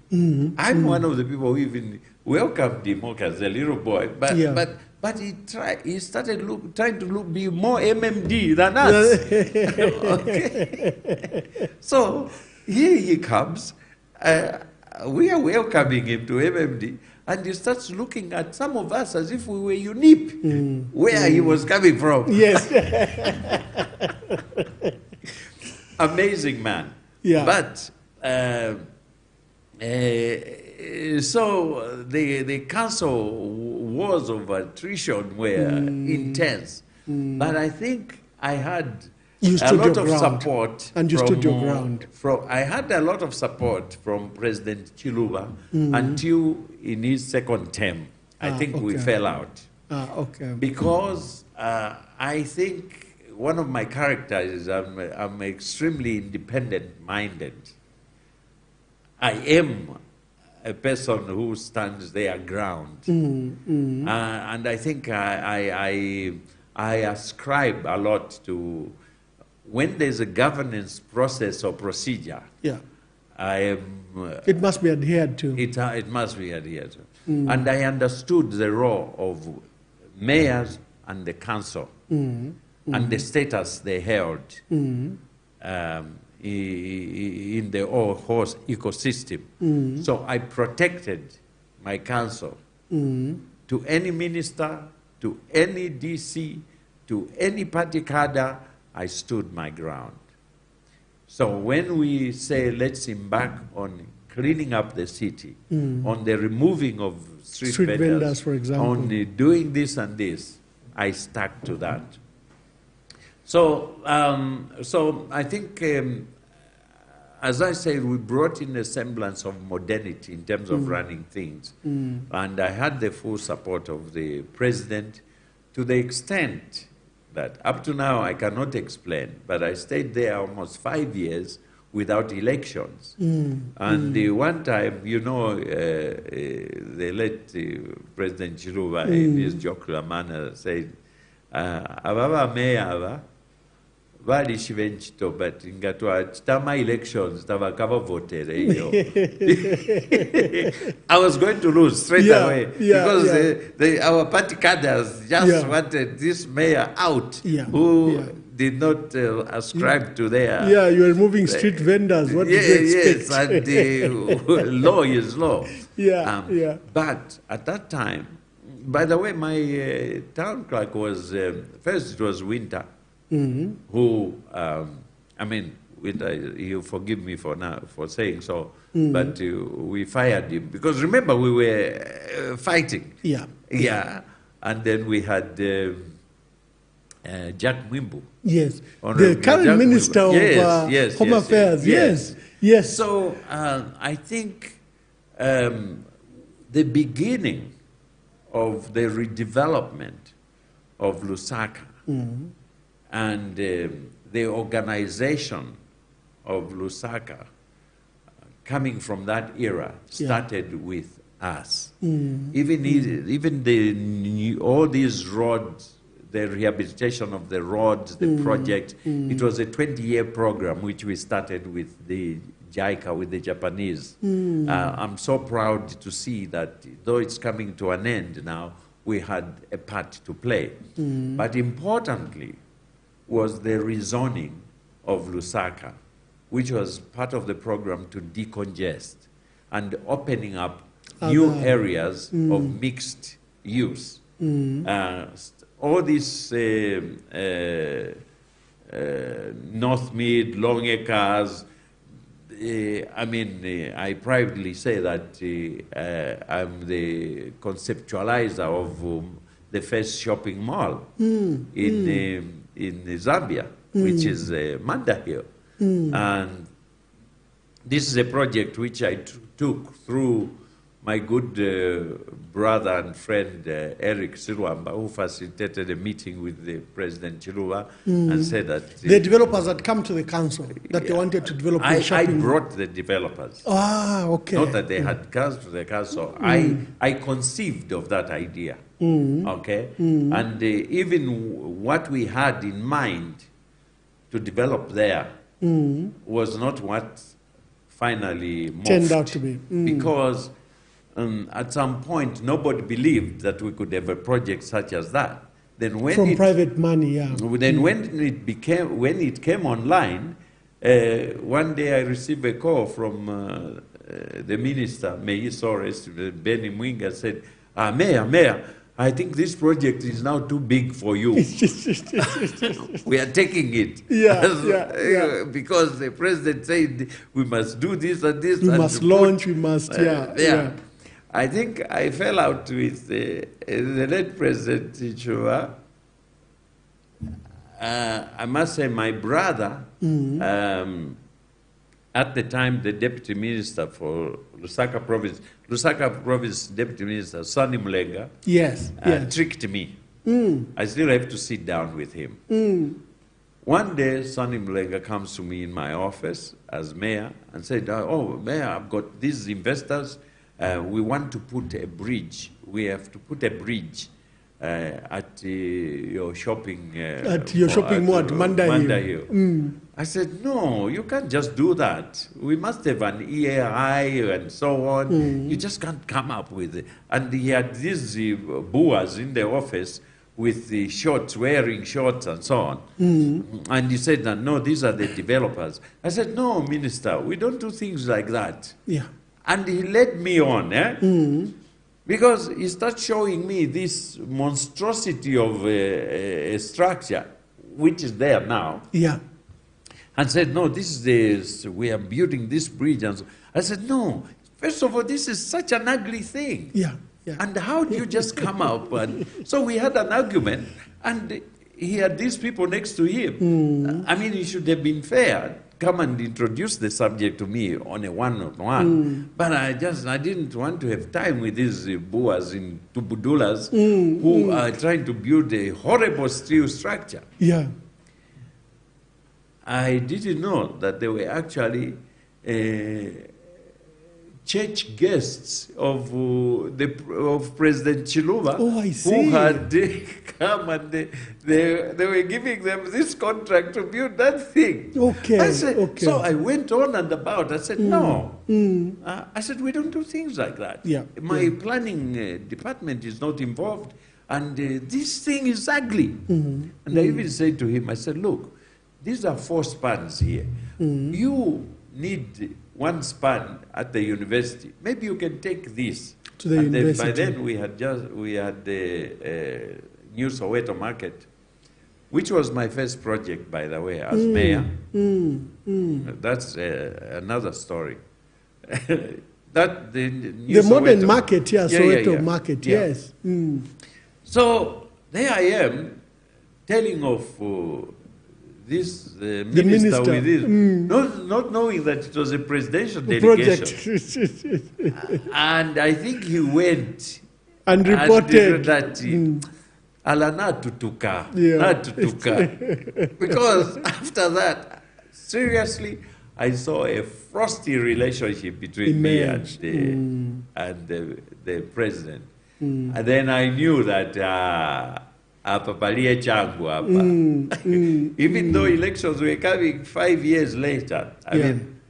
I'm one of the people who even welcomed him as a little boy. But he started trying to be more MMD than us. Okay. So here he comes. We are welcoming him to MMD. And he starts looking at some of us as if we were unique, where he was coming from. Yes. Amazing man. Yeah. But, so the council wars of attrition were intense. But I think I had You a stood lot your of ground. support. And you stood your ground. I had a lot of support from President Chiluba until in his second term. I think we fell out. Okay. Because I think one of my characters is I'm extremely independent-minded. I am a person who stands their ground. And I think I ascribe a lot to when there's a governance process or procedure. Yeah. I am. It must be adhered to. It must be adhered to. And I understood the role of mayors and the council and the status they held in the whole ecosystem. So I protected my council to any minister, to any DC, to any party cadre. I stood my ground. So when we say let's embark on cleaning up the city, on the removing of street vendors, for example, on doing this and this, I stuck to that. So, so I think, as I said, we brought in a semblance of modernity in terms of running things. And I had the full support of the president to the extent that up to now I cannot explain, but I stayed there almost 5 years without elections. And one time, you know, the late President Chiluba in his jocular manner said, "Ababa meya vali shivenchito, but ingatwa chitama elections tabakava votere yo." I was going to lose straight away because our party cadres just wanted this mayor out who did not ascribe to their... Yeah, you are moving street vendors. What did you expect? Yes, and law is law. Yeah. But at that time, by the way, my town clerk was, first it was Winter, who, I mean, you forgive me for now for saying so, but we fired him because remember we were fighting. Yeah, and then we had Jack Mwimbu. Yes, the current Jack minister Mwimbu. of Home Affairs. Yes. So I think the beginning of the redevelopment of Lusaka and the organization of Lusaka coming from that era started with us. Even all these roads, the rehabilitation of the roads, the project, it was a 20-year program which we started with the JICA, with the Japanese. I'm so proud to see that though it's coming to an end now, we had a part to play. But importantly was the rezoning of Lusaka, which was part of the program to decongest and opening up new areas of mixed use. All these North Mid, Long Acres, I mean, I privately say that I'm the conceptualizer of the first shopping mall in Zambia, which is Manda Hill. And this is a project which I took through my good brother and friend Eric Sirwamba, who facilitated a meeting with the President Chiluba and said that... the developers had come to the council, that they wanted to develop the shopping. I brought the developers. Ah, okay. Not that they had come to the council. I conceived of that idea, okay? And even what we had in mind to develop there was not what finally morphed. Turned out to be. Because at some point, nobody believed that we could have a project such as that. Then when from private money, yeah. Then when it came online, one day I received a call from the minister, may he so rest, Benny Mwinga, said, Mayor, I think this project is now too big for you. We are taking it. Yeah. Because the president said we must do this and this. We must launch, we must, yeah. I think I fell out with the late President Chiluba. I must say my brother, at the time the Deputy Minister for Lusaka Province Deputy Minister, Sonny Mulenga, tricked me. I still have to sit down with him. One day, Sonny Mulenga comes to me in my office as mayor and said, oh, mayor, I've got these investors. We want to put a bridge. We have to put a bridge at your shopping mall at Manda Hill. I said, no, you can't just do that. We must have an EAI and so on. You just can't come up with it. And he had these boas in the office with the shorts, wearing shorts and so on. And he said, no, these are the developers. I said, no, Minister, we don't do things like that. Yeah. And he led me on, because he started showing me this monstrosity of a structure, which is there now. Yeah. And said, no, we are building this bridge. And so I said, no, first of all, this is such an ugly thing. Yeah. And how do you just come up? And so we had an argument, and he had these people next to him. I mean, he should have been fair. Come and introduce the subject to me on a one-on-one. But I didn't want to have time with these boas in Tubudulas who are trying to build a horrible steel structure. Yeah. I didn't know that they were actually church guests of President Chiluba, who had come and they were giving them this contract to build that thing. Okay. So I went on and about. I said, no. I said, we don't do things like that. Yeah. My planning department is not involved, and this thing is ugly. And I even said to him, I said, look, these are 4 spans here. You need 1 span at the university. Maybe you can take this. To the university. By then we had the New Soweto Market, which was my first project, by the way, as mayor. That's another story. The modern market, Soweto Market, yes. So there I am telling of this minister with this, not knowing that it was a presidential delegation. And I think he went and reported that Alana tutuka. Because after that, seriously, I saw a frosty relationship between me and the president. And then I knew that even though elections were coming 5 years later, I mean,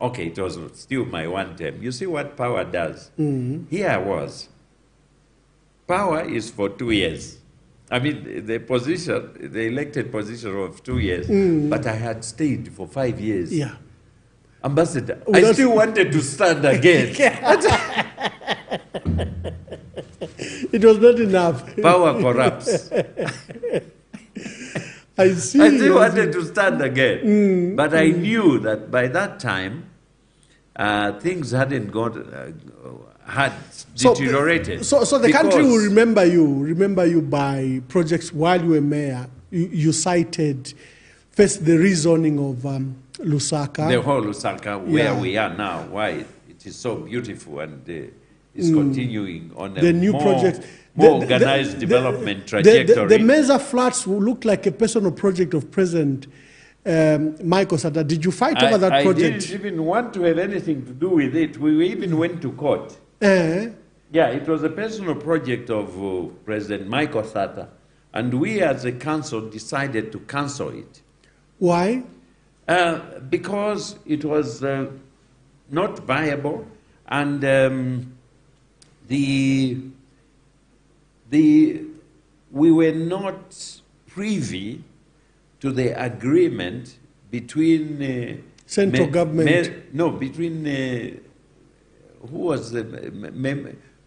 okay, it was still my 1 term. You see what power does? Here I was. Power is for 2 years. I mean, the elected position of 2 years, but I had stayed for 5 years. Yeah. Ambassador, I still wanted to stand again. It was not enough. Power corrupts. I see. I still wanted to stand again. But I knew that by that time, things hadn't had deteriorated. So the country will remember you by projects while you were mayor. You cited first the rezoning of Lusaka. The whole Lusaka, where we are now, why it is so beautiful and is continuing on a the new more, project. more organized development trajectory. The Meza flats will look like a personal project of President Michael Sata. Did you fight over that project? I didn't even want to have anything to do with it. We even went to court. Yeah, it was a personal project of President Michael Sata, and we as a council decided to cancel it. Why? Because it was not viable, and we were not privy to the agreement between central government. Between who was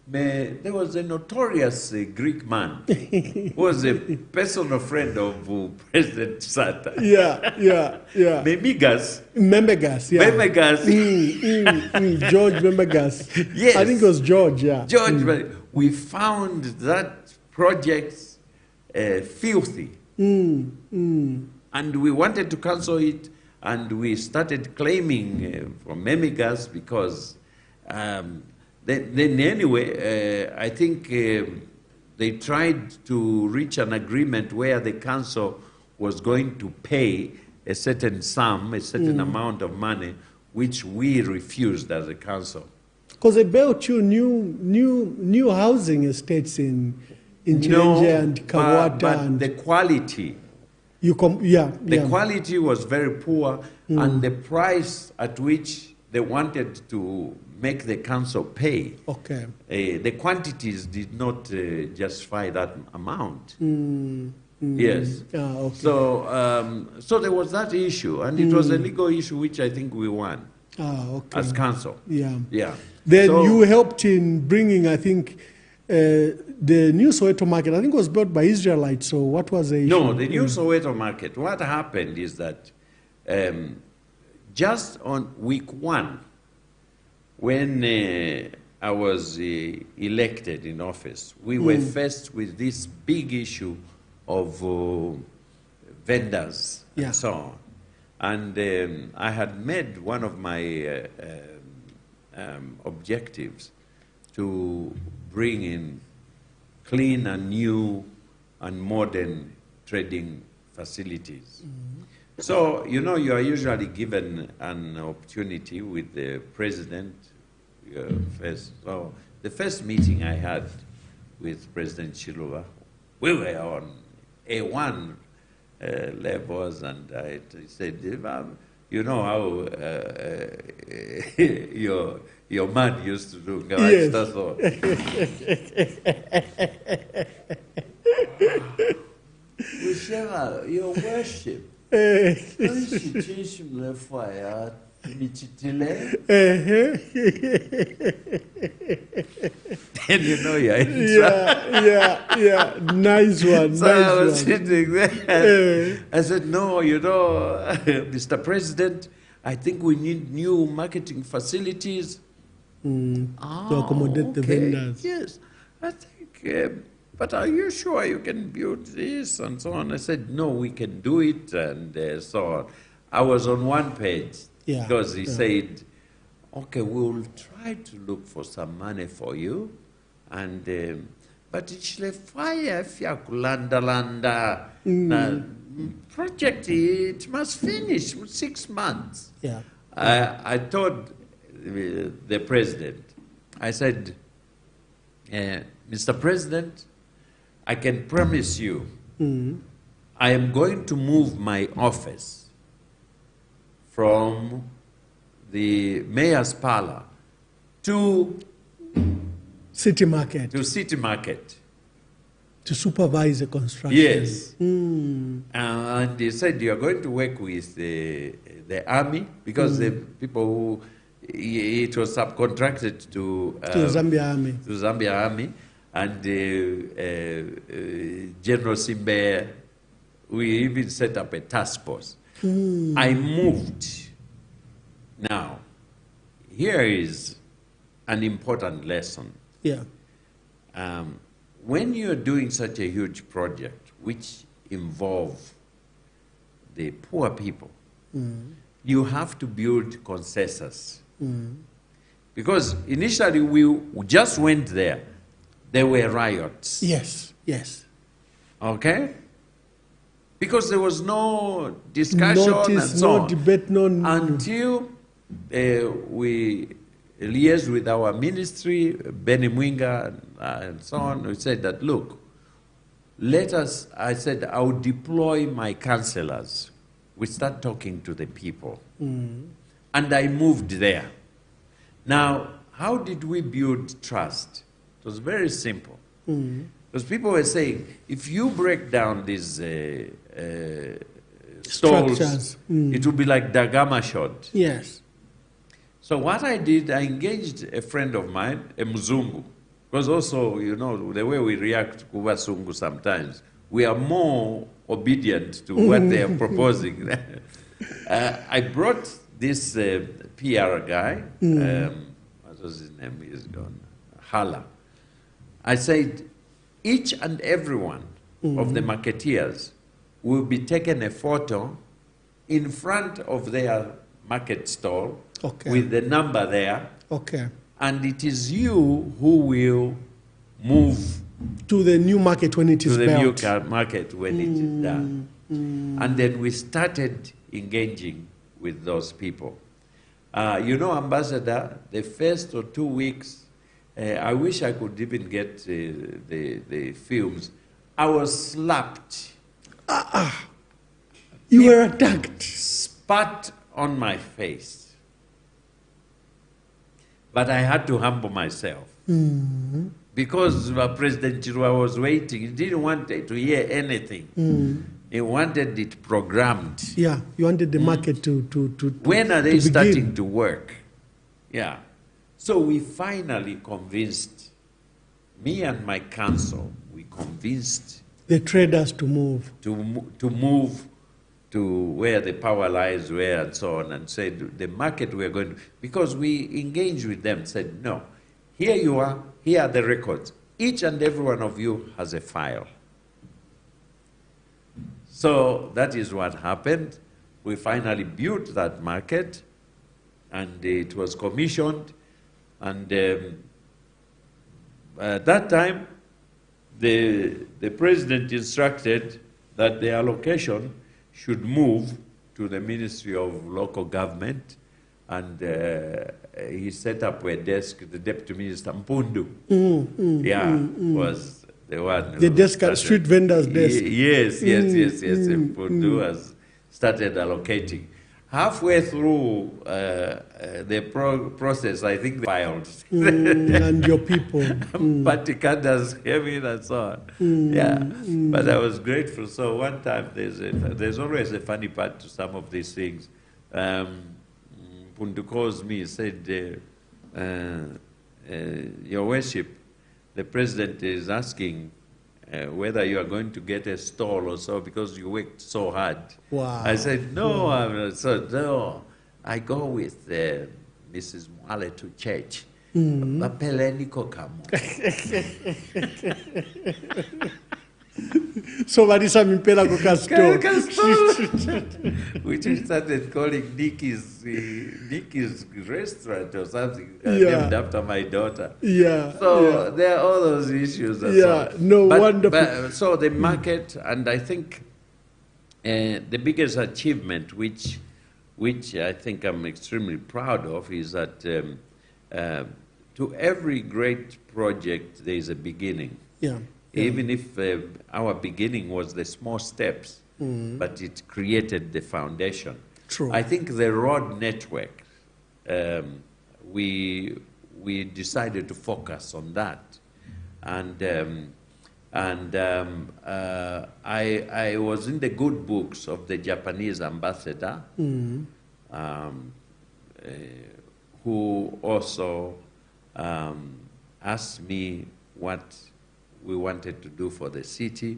there was a notorious Greek man who was a personal friend of President Sata. Memegas. George Memegas. Yes. I think it was George, yeah. George, but we found that project filthy. And we wanted to cancel it, and we started claiming from Memegas because then anyway, I think they tried to reach an agreement where the council was going to pay a certain sum, a certain amount of money, which we refused as a council. Because they built you new housing estates in Chilenje and Kawata. But the quality, the quality was very poor, and the price at which they wanted to make the council pay, the quantities did not justify that amount. Yes. So there was that issue, and it was a legal issue which I think we won as council. Yeah. Then you helped in bringing, I think, the new Soweto market. I think it was built by Israelites. So what was the issue? No, the new Soweto market. What happened is that just on week 1, when I was elected in office, we were faced with this big issue of vendors and so on. And I had made one of my objectives to bring in clean and new and modern trading facilities. So, you know, you are usually given an opportunity with the president. So the first meeting I had with President Chiluba, we were on A1 levels, and I said, you know how your man used to do. Yes. Your worship. And you know you're in trouble. Nice one. So I was sitting there. I said, no, you know, Mr. President, I think we need new marketing facilities to accommodate the vendors. Yes, I think, but are you sure you can build this and so on? I said, no, we can do it, and so on. I was on one page because he said, okay, we'll try to look for some money for you, and but it's the fire landa project. It must finish with 6 months. I told the president, I said, Mr. President, I can promise you, I am going to move my office from the mayor's parlor to City Market. To supervise the construction. Yes. And he said, you're going to work with the army, because the people who, it was subcontracted to Zambia Army. And General Simbe, we even set up a task force. I moved. Now, here is an important lesson. When you're doing such a huge project, which involve the poor people, you have to build consensus. Because initially we just went there. There were riots. Yes, yes. Okay? Because there was no discussion Notice, and so no on. debate, no... Until we liaised with our ministry, Benny Mwinga and so on, we said that, look, I said, I'll deploy my councillors. We start talking to the people. And I moved there. Now, how did we build trust? It was very simple. Because people were saying, if you break down these stalls, it will be like Dagama shot. Yes. So what I did, I engaged a friend of mine, a Mzungu, because also, you know, the way we react to Kuvasungu sometimes, we are more obedient to what they are proposing. I brought this PR guy, what was his name? He's gone. Hala. I said, each and every one of the marketeers will be taken a photo in front of their market stall with the number there. Okay. And it is you who will move to the new market when it is built. To the new market when it is done. And then we started engaging with those people. You know, Ambassador, the first or 2 weeks, I wish I could even get the films. I was slapped. You were attacked. Spat on my face. But I had to humble myself. Because President Chirwa was waiting. He didn't want to hear anything. He wanted it programmed. Yeah, you wanted the market to when are they starting to work? Yeah. So we finally convinced, me and my council, we convinced the traders to move. To move to where the power lines were and so on, and said the market we're going to, because we engaged with them, said, no, here you are, here are the records. Each and every one of you has a file. So that is what happened. We finally built that market, and it was commissioned. And at that time, the president instructed that the allocation should move to the Ministry of Local Government, and he set up a desk. The Deputy Minister Mpundu, was the one. The desk at street vendors' desk. Yes. Mpundu has started allocating. Halfway through the process, I think they filed. And your people. Patikandas came in and so on. But I was grateful. So one time, there's always a funny part to some of these things. Pundu calls me, said, Your Worship, the President is asking whether you are going to get a stall or so because you worked so hard. Wow. I said, no, no. I go with Mrs. Mwale to church. So Marisa Mimpela Kokasto. Which we started calling Nikki's restaurant or something, named after my daughter. Yeah. So there are all those issues. Wonderful. So the market, and I think the biggest achievement, which I think I'm extremely proud of, is that to every great project there is a beginning. Yeah. Even if our beginning was the small steps, but it created the foundation. True. I think the road network, we decided to focus on that. And I was in the good books of the Japanese ambassador, who also asked me what we wanted to do for the city.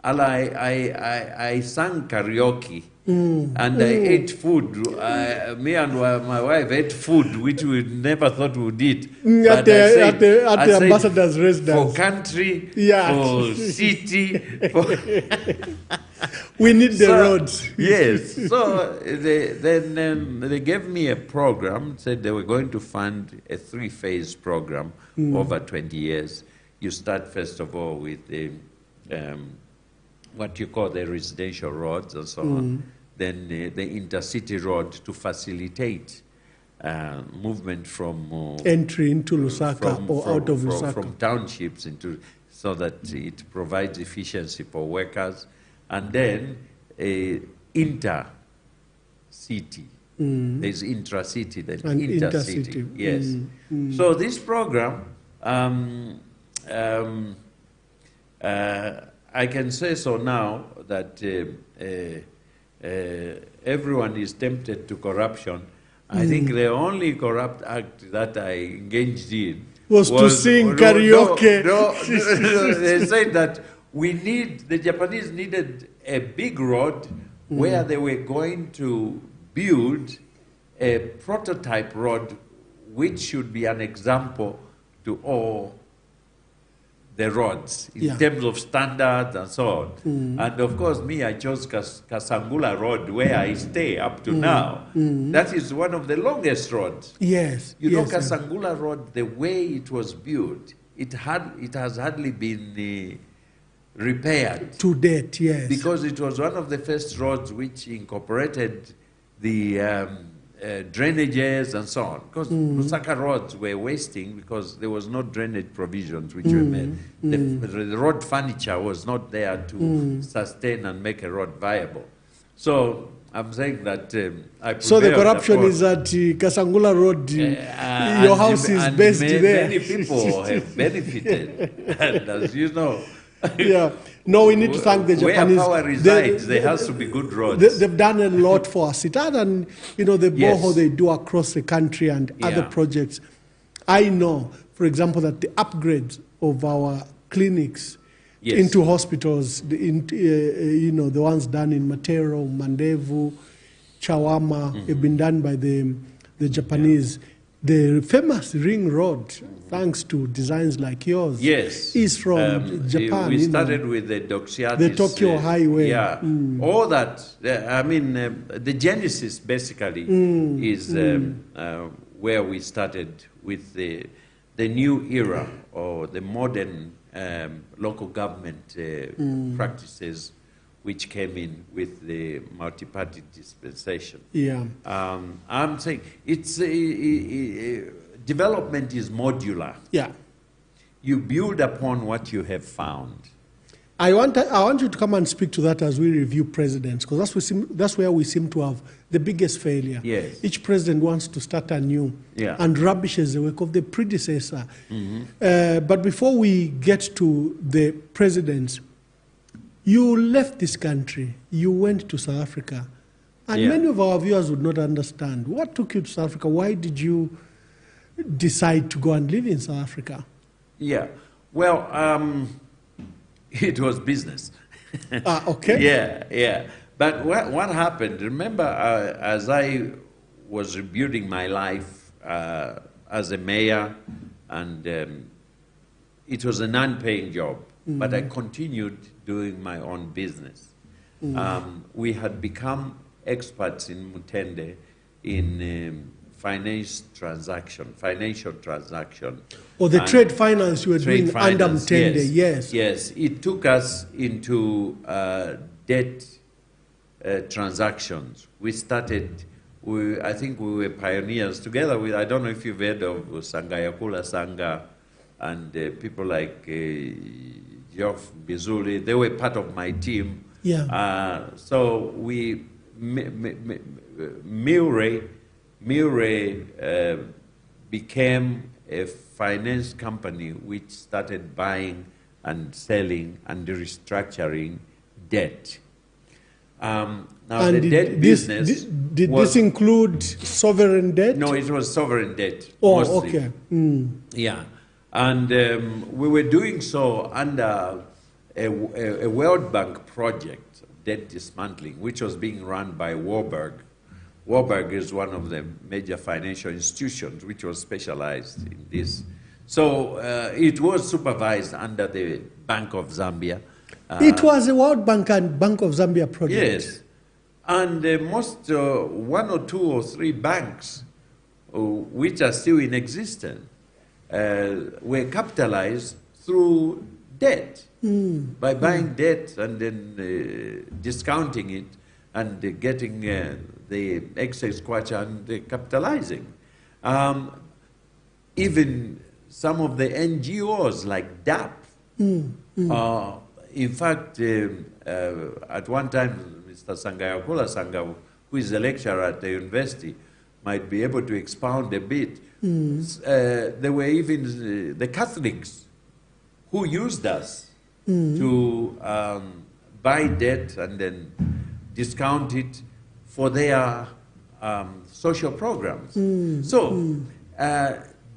and I sang karaoke. And I ate food. Me and my wife ate food, which we never thought we would eat. At the ambassador's residence. For country, Yeah. for city. For We need the roads. Yes. So they gave me a program, said they were going to fund a 3-phase program over 20 years. You start, first of all, with the, what you call the residential roads and so on. Then the intercity road to facilitate movement from entry into Lusaka or out of Lusaka. From townships into, so that it provides efficiency for workers. And then intercity. There's intracity, then intercity. Yes. So this program, I can say so now that everyone is tempted to corruption. I think the only corrupt act that I engaged in was to sing karaoke. No, they said that the Japanese needed a big road where they were going to build a prototype road which should be an example to all the roads in terms of standards and so on. And of course, I chose Kasangula Road, where I stay up to now. That is one of the longest roads. Yes. You know, Kasangula Road, the way it was built, it has hardly been repaired. To date, yes. Because it was one of the first roads which incorporated the drainages and so on. Because Lusaka roads were wasting because there was no drainage provisions which were made. The road furniture was not there to sustain and make a road viable. So I'm saying that so the corruption is at Kasangula Road, your house is based there. Many people have benefited, and as you know. Yeah. No, we need to thank the Japanese. Where power resides, there has to be good roads. They've done a lot for us. It and the boho they do across the country and other projects. I know, for example, that the upgrades of our clinics into hospitals, the ones done in Matero, Mandevu, Chawama, have been done by the Japanese. The famous ring road, thanks to designs like yours, is from Japan. We started with the Doxiatis, the Tokyo Highway. Yeah, all that. I mean, the genesis basically is where we started with the new era or the modern local government practices, which came in with the multi-party dispensation. Yeah. I'm saying it's development is modular. Yeah. You build upon what you have found. I want you to come and speak to that as we review presidents, because that's where we seem to have the biggest failure. Yes. Each president wants to start anew and rubbishes the work of the predecessor. But before we get to the presidents, you left this country, you went to South Africa, and many of our viewers would not understand. What took you to South Africa? Why did you decide to go and live in South Africa? Yeah, well, it was business. Okay. Yeah. But what happened, remember, as I was rebuilding my life as a mayor, and it was a non-paying job, but I continued doing my own business. We had become experts in Mutende in financial transaction. Or the trade finance you were doing under Mutende, yes. Yes, it took us into debt transactions. We started, I think we were pioneers together with, I don't know if you've heard of Sangayakula Sanga and people like Geoff Bizuli. They were part of my team. Yeah. So we, Murray became a finance company which started buying and selling and restructuring debt. Now and the debt business did this include sovereign debt? No, it was sovereign debt. Oh, mostly. Okay. Yeah, and we were doing so under a World Bank project, debt dismantling, which was being run by Warburg. Warburg is one of the major financial institutions which was specialized in this. So it was supervised under the Bank of Zambia. It was a World Bank and Bank of Zambia project. Yes. And most, one or two or three banks, which are still in existence, were capitalized through debt, by buying debt and then discounting it and getting the excess kwacha and capitalizing. Even some of the NGOs like DAP, in fact, at one time, Mr. Sangayakula Sanga, who is a lecturer at the university, might be able to expound a bit. There were even the Catholics who used us to buy debt and then discount it for their social programs. So,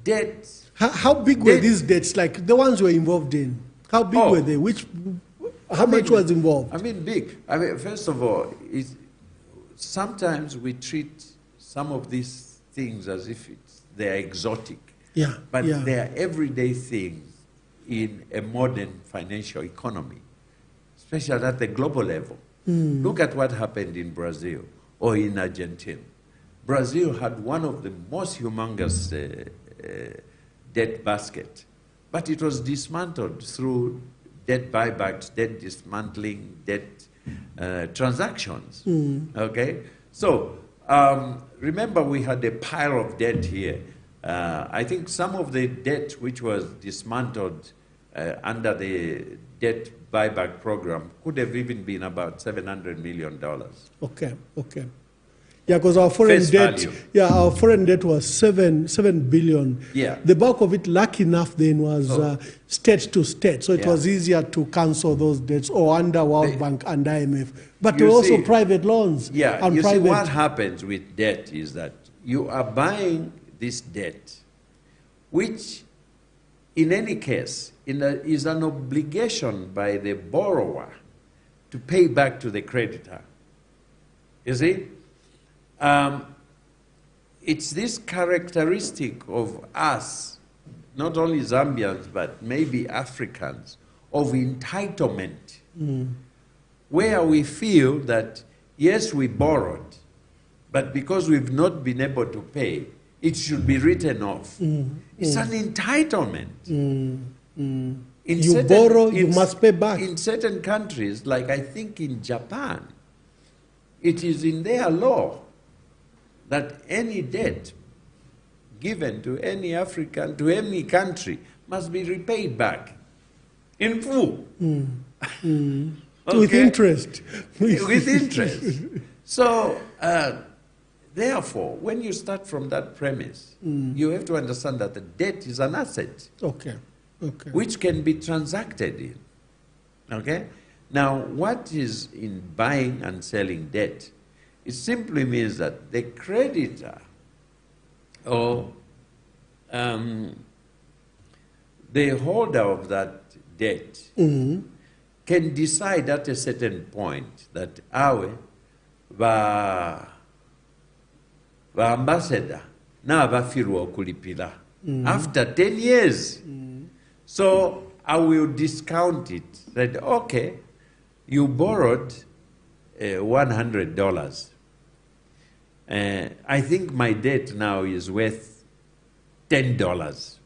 debt... How big were these debts, like the ones you were involved in? How big were they? How much was involved? I mean, big. I mean, first of all, sometimes we treat some of these things as if they're exotic. Yeah. But they're everyday things in a modern financial economy, especially at the global level. Look at what happened in Brazil or in Argentina. Brazil had one of the most humongous debt basket, but it was dismantled through debt buybacks, debt dismantling, debt transactions. Okay? So, remember we had a pile of debt here. I think some of the debt which was dismantled under the debt buyback program could have even been about $700 million. Okay. Yeah, because our foreign debt, our foreign debt was 7 billion. Yeah. The bulk of it, lucky enough, then was state to state, so it was easier to cancel those debts or under World Bank and IMF. But also private loans. Yeah. And see, what happens with debt is that you are buying this debt, which, in any case, is an obligation by the borrower to pay back to the creditor. You see? It's this characteristic of us, not only Zambians, but maybe Africans, of entitlement, where we feel that, yes, we borrowed, but because we've not been able to pay, it should be written off. It's an entitlement. You borrow, you must pay back. In certain countries, like I think in Japan, it is in their law that any debt given to any African, to any country, must be repaid back in full. Okay? With interest. With interest. So, therefore, when you start from that premise, you have to understand that the debt is an asset. Okay. Which can be transacted in. Okay? Now, what is in buying and selling debt? It simply means that the creditor or the holder of that debt can decide at a certain point that va ambassador na bafirwa okulipira after 10 years. So I will discount it. That okay, you borrowed $100. I think my debt now is worth $10.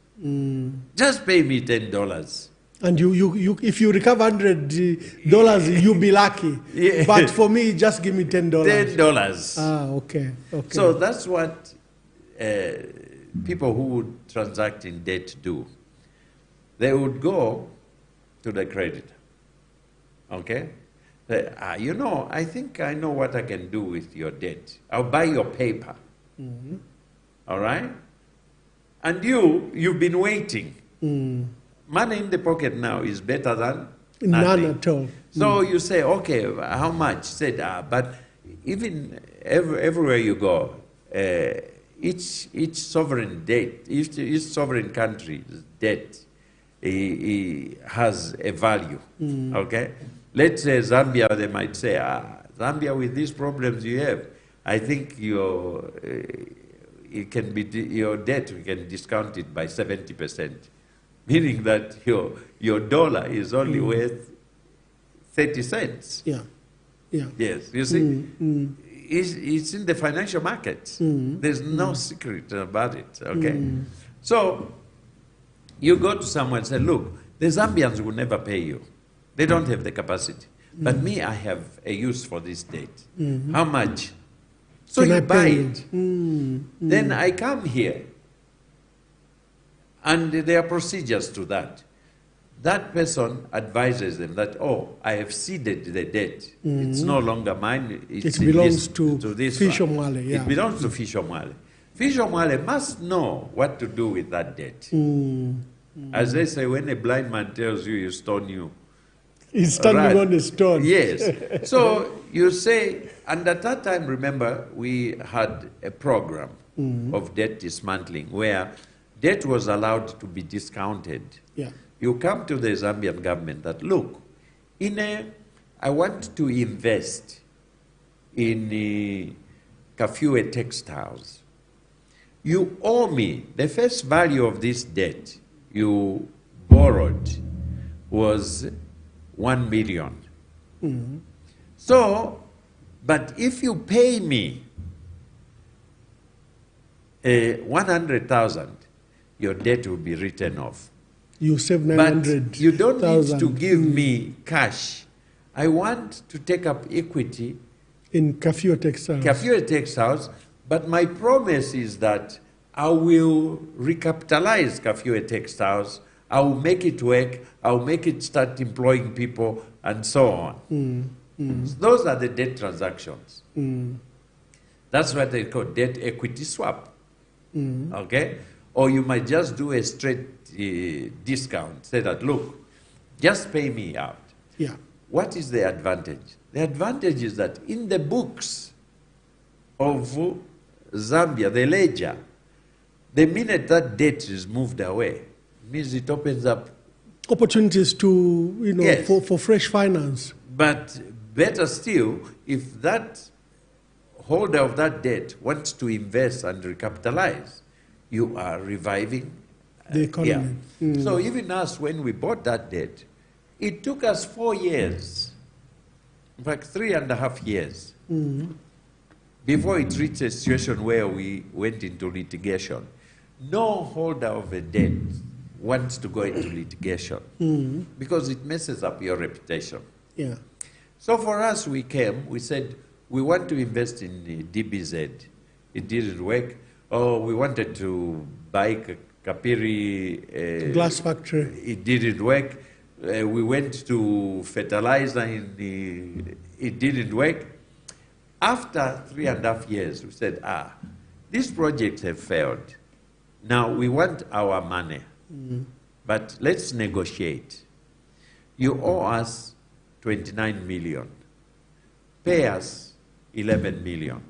Just pay me $10. And you if you recover $100, you'll be lucky. Yeah. But for me, just give me $10. $10. Okay. So that's what people who would transact in debt do. They would go to the creditor. Okay? You know, I think I know what I can do with your debt. I'll buy your paper. All right? And you've been waiting. Money in the pocket now is better than nothing. None at all. So you say, okay, how much? Said, but even everywhere you go, each sovereign debt, each sovereign country's debt has a value. Okay? Let's say Zambia, they might say, Zambia, with these problems you have, I think your debt, we can discount it by 70%, meaning that your dollar is only worth 30 cents. Yeah. Yeah. Yes, you see, it's in the financial markets. There's no secret about it, okay? So you go to someone and say, look, the Zambians will never pay you. They don't have the capacity. But me, I have a use for this debt. How much? So you buy it. Then I come here, and there are procedures to that. That person advises them that, oh, I have ceded the debt. It's no longer mine. It belongs to this Fisho one. Mwale. Yeah. It belongs to Fisho Mwale. Fisho Mwale must know what to do with that debt. As they say, when a blind man tells you, you stone you. He's standing on the stone. Yes. So you say, and at that time, remember, we had a program of debt dismantling where debt was allowed to be discounted. Yeah. You come to the Zambian government that, look, I want to invest in Kafue textiles. You owe me, the first value of this debt you borrowed was 1 million. So, but if you pay me 100,000, your debt will be written off. You save 900,000. But you don't need to give me cash. I want to take up equity in Kafue textiles. Kafue textiles, but my promise is that I will recapitalize Kafue textiles. I will make it work. I will make it start employing people, and so on. So those are the debt transactions. That's what they call debt equity swap. Okay? Or you might just do a straight discount. Say that, look, just pay me out. Yeah. What is the advantage? The advantage is that in the books of Zambia, the ledger, the minute that debt is moved away, means it opens up opportunities to, Yes. for fresh finance. But better still, if that holder of that debt wants to invest and recapitalize, you are reviving The economy. So even us, when we bought that debt, it took us 4 years, in fact 3.5 years, before it reached a situation where we went into litigation. No holder of a debt wants to go into litigation because it messes up your reputation. Yeah. So for us, we said, we want to invest in the DBZ. It didn't work. Oh, we wanted to buy Kapiri Glass factory. It didn't work. We went to fertilizer it didn't work. After 3.5 years, we said, these projects have failed. Now we want our money, but let's negotiate. You owe us 29 million. Pay us 11 million.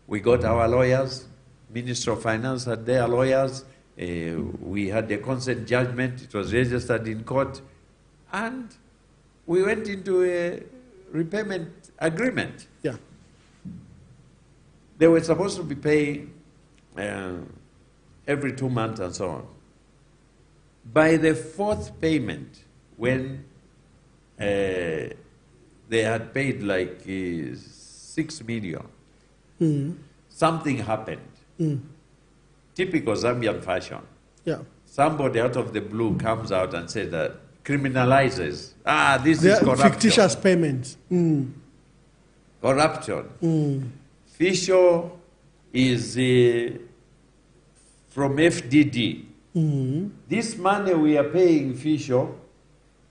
We got our lawyers. Minister of Finance had their lawyers. We had a consent judgment. It was registered in court. And we went into a repayment agreement. Yeah. They were supposed to be paying every 2 months and so on. By the 4th payment, when they had paid like 6 million, something happened. Typical Zambian fashion. Yeah. Somebody out of the blue comes out and says that criminalizes. This They is are corruption. fictitious payments. Corruption. Fisho is from FDD. This money we are paying Fisho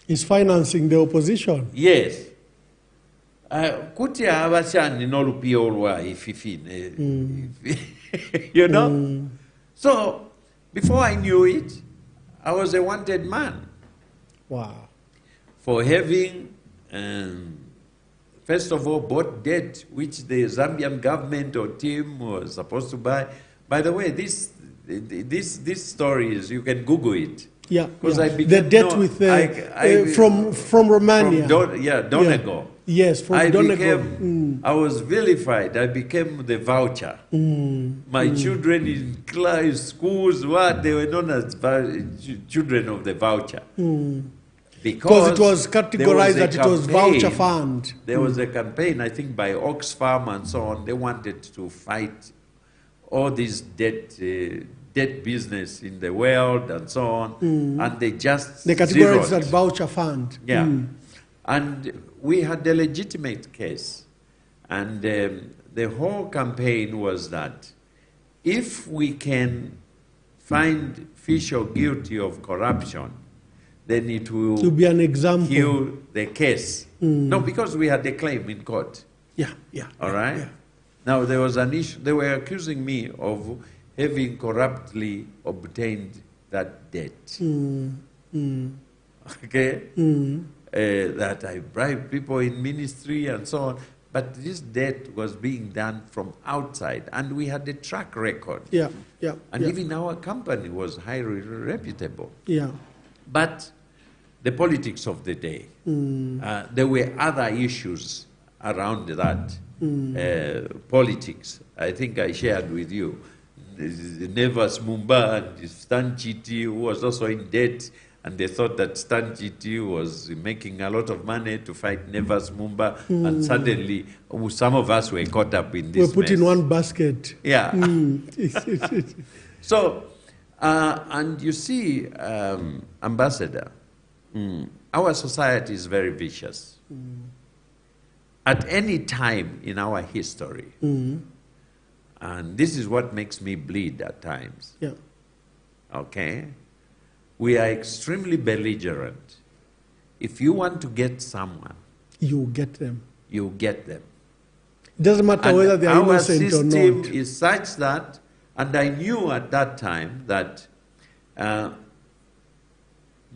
Is financing the opposition. Yes. Kuti abachani nolupia olwa ififine. You know? So, before I knew it, I was a wanted man. Wow. For having, first of all, bought debt which the Zambian government or team was supposed to buy. By the way, This story is, you can Google it. Yeah, Because yeah. I became... The debt with from Romania. Donegal. Yes, from Donegal. I was vilified. I became the voucher. My children in schools, they were known as children of the voucher. Because it was categorized that it was voucher fund. There was a campaign, I think, by Oxfam and so on. They wanted to fight all this debt business in the world and so on, and they just categorized that voucher fund. Yeah, and we had a legitimate case, and the whole campaign was that if we can find Fisho guilty of corruption, then it will to be an example. Kill the case. No, because we had a claim in court. Yeah. All right. Yeah. Now there was an issue. They were accusing me of having corruptly obtained that debt. Okay? That I bribed people in ministry and so on. But this debt was being done from outside, and we had a track record. Yeah. And even our company was highly reputable. Yeah. But the politics of the day, there were other issues around that. Politics, I think I shared with you. Nevers Mumba and Stan Chiti, who was also in debt, and they thought that Stan Chiti was making a lot of money to fight Nevers Mumba, and suddenly some of us were caught up in this We're put in one basket. Yeah. So, and you see, Ambassador, our society is very vicious. At any time in our history, and this is what makes me bleed at times. Yeah. Okay? We are extremely belligerent. If you want to get someone, you get them. You get them. It doesn't matter whether they are innocent or not. Our system is such that, and I knew at that time that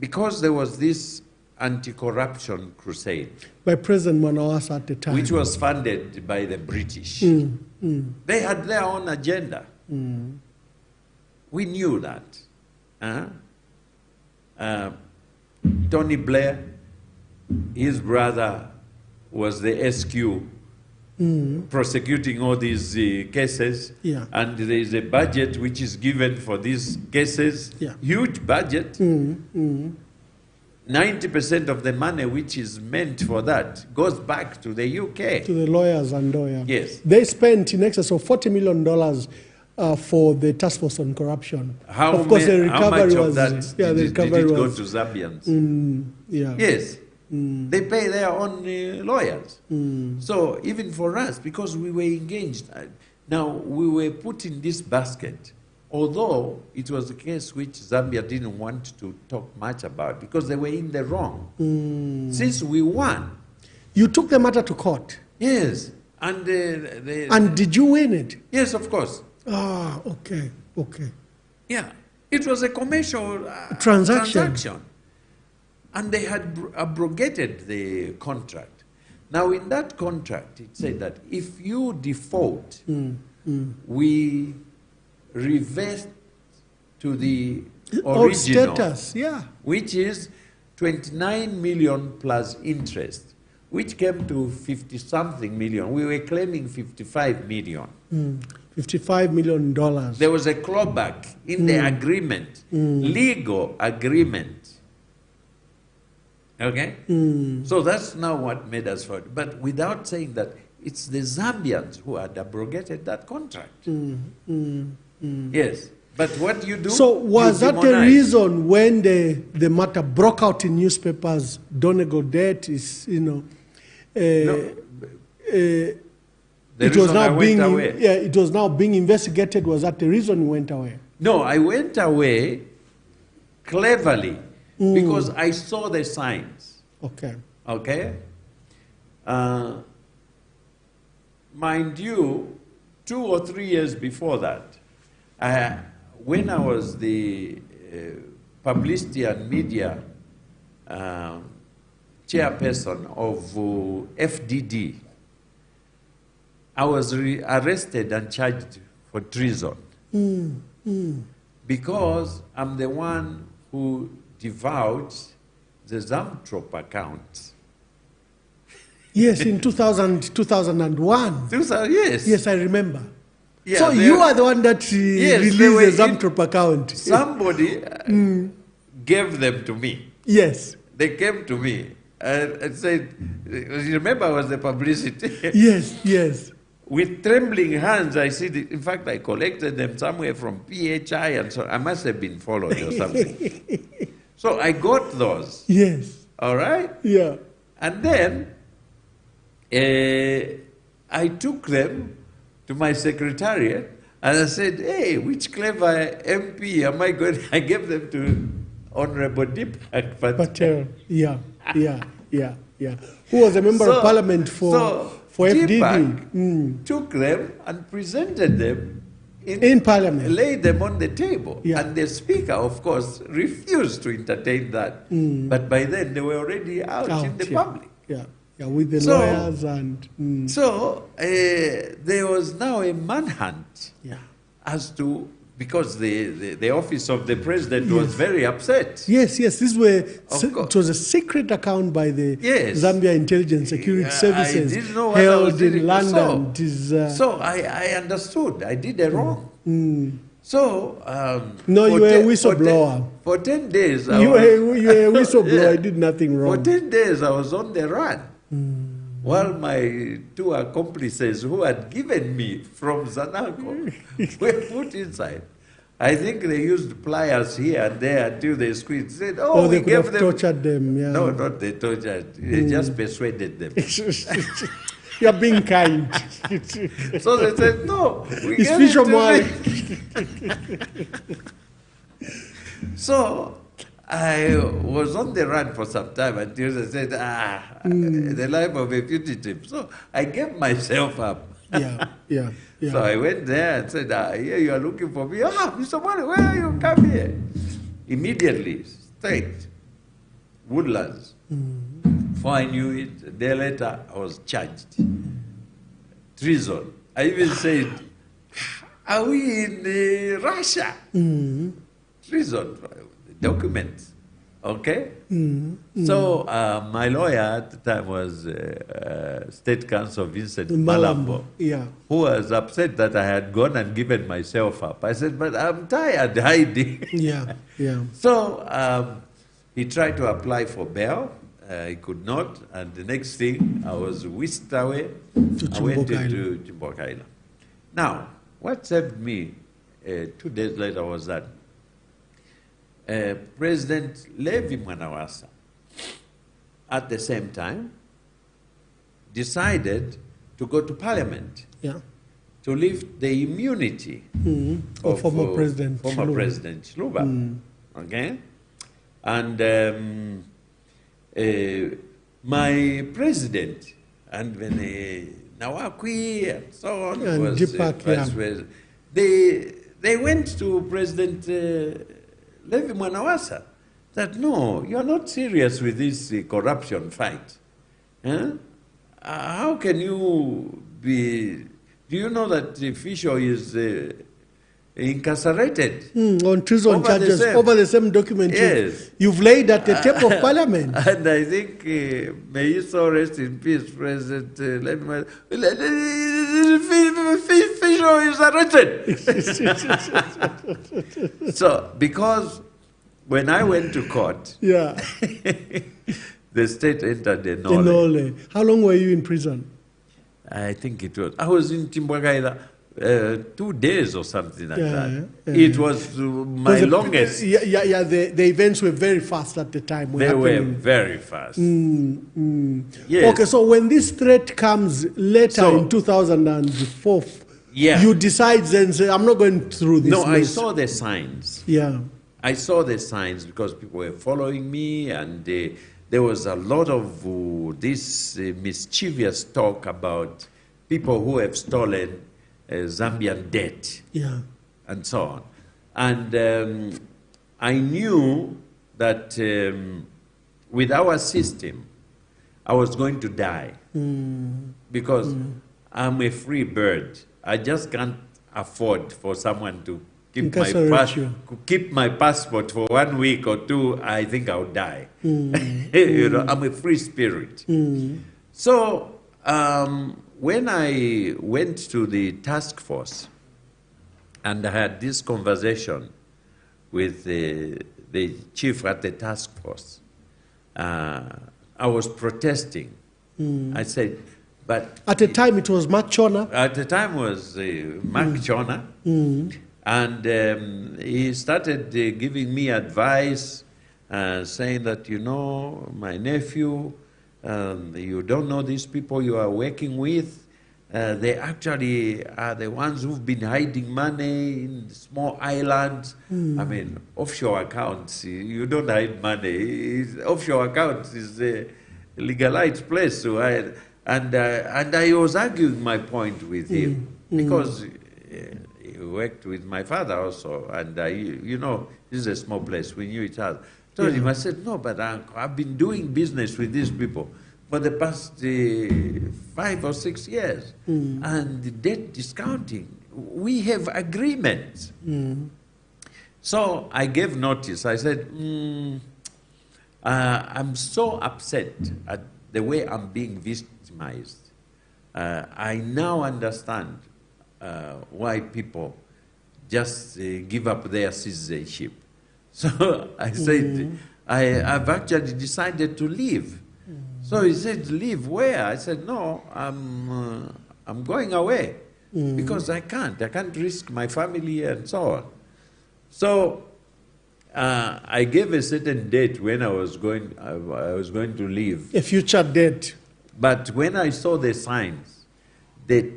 because there was this anti-corruption crusade. By President Mwanawasa at the time. Which was funded by the British. They had their own agenda. We knew that. Tony Blair, his brother was the SQ prosecuting all these cases. Yeah. And there is a budget which is given for these cases. Yeah. Huge budget. 90% of the money which is meant for that goes back to the UK. To the lawyers and lawyers. Yes. They spent in excess of $40 million for the task force on corruption. Of course, the recovery was... Did it go to Zambians? Yeah. Yes. They pay their own lawyers. So even for us, because we were engaged, now we were put in this basket. Although it was a case which Zambia didn't want to talk much about because they were in the wrong. Since we won. You took the matter to court? Yes. And did you win it? Yes, of course. Ah, okay. Yeah. It was a commercial transaction. And they had abrogated the contract. Now, in that contract, it said that if you default, we revert to the original status, which is 29 million plus interest, which came to 50-something million. We were claiming 55 million. $55 million. There was a clawback in the agreement, legal agreement. Okay? So that's now what made us vote. But without saying that, it's the Zambians who had abrogated that contract. Yes. But what you do... So was that the reason when the matter broke out in newspapers, Donegal debt is, no, it was now being it was now being investigated? Was that the reason you went away? No, I went away cleverly because I saw the signs. Okay. Mind you, 2 or 3 years before that, when I was the publicity and media chairperson of FDD, I was arrested and charged for treason. because I'm the one who divulged the Zamtrop account. Yes, in 2001. 2000, yes. Yes, I remember. Yeah, so you are the one that released the Zamtrop account. Somebody gave them to me. Yes. They came to me and said, you remember I was the publicity? Yes, yes. With trembling hands, I said, in fact, I collected them somewhere from PHI, and so I must have been followed or something. So I got those. Yes. All right? Yeah. And then I took them to my secretariat, and I said, hey, which clever MP am I going? I gave them to Honorable Deepak Patel. Yeah. Who was a member of parliament for FDD. Took them and presented them in parliament. Laid them on the table. Yeah. And the speaker, of course, refused to entertain that. But by then, they were already out in the public. Yeah, with the lawyers and... So, there was now a manhunt as to... Because the office of the president was very upset. Yes, it was a secret account by the Zambia Intelligence Security Services held in London. So I understood. I did a wrong. So no, you were a whistleblower. For 10 days, you were a whistleblower. I did nothing wrong. For 10 days, I was on the run. While my two accomplices who had given me from Zanaco were put inside. I think they used pliers here and there until they squeezed. Said, oh, they could have tortured them. Yeah. No, not they tortured. They just persuaded them. You're being kind. So they said, no. It's Fisho Mwale. So I was on the run for some time until they said, the life of a fugitive. So I gave myself up. Yeah. So I went there and said, here you are looking for me. Mr. Mwale, where are you? Come here. Immediately, straight, Woodlands. Before I knew it, a day later, I was charged. Treason. I even said, are we in Russia? Treason. Documents. Okay? So my lawyer at the time was State Counsel Vincent Malambo, who was upset that I had gone and given myself up. I said, but I'm tired hiding. So he tried to apply for bail. He could not. And the next thing, I was whisked away. I went into Chimbokaila. Now, what saved me 2 days later was that President Levi Mwanawasa, at the same time, decided to go to Parliament to lift the immunity of former President Shluba. Okay? And my president, and when Nawakwi and so on, and Deepak, they went to President Levi Mwanawasa that, no, you're not serious with this corruption fight. How can you be... Do you know that Fisho is incarcerated? On treason charges over the same document. Yes. You've laid at the table of Parliament. And I think, may he so rest in peace, President Levi Fisho is arrested. So, because when I went to court, the state entered the Nole. How long were you in prison? I think I was in Timbwakaila 2 days or something like that. It was my longest. The events were very fast at the time. They were very fast. Yes. Okay, so when this threat comes later in 2004, you decide then, say, I'm not going through this. No, I saw the signs. Yeah. I saw the signs because people were following me, and there was a lot of this mischievous talk about people who have stolen Zambian debt, and so on. And I knew that with our system, I was going to die because I'm a free bird. I just can't afford for someone to Incarcerate you. keep my passport for 1 week or two, I think I'll die. You know, I'm a free spirit. So when I went to the task force and I had this conversation with the chief at the task force, I was protesting. I said, but... At the time, it was Mark Chona. At the time was Mark Chona. And he started giving me advice, saying that, you know, my nephew, you don't know these people you are working with. They actually are the ones who've been hiding money in small islands. I mean, offshore accounts, you don't hide money. Offshore accounts is a legalized place. So and I was arguing my point with him because he worked with my father also. And, you know, this is a small place. We knew each other. I told him, I said, no, but I've been doing business with these people for the past 5 or 6 years. And the debt discounting, we have agreements. So I gave notice. I said, I'm so upset at the way I'm being victimized. I now understand why people just give up their citizenship. So I said, I've actually decided to leave. So he said, leave where? I said, no, I'm going away because I can't risk my family and so on. So I gave a certain date when I was going to leave. A future date. But when I saw the signs, the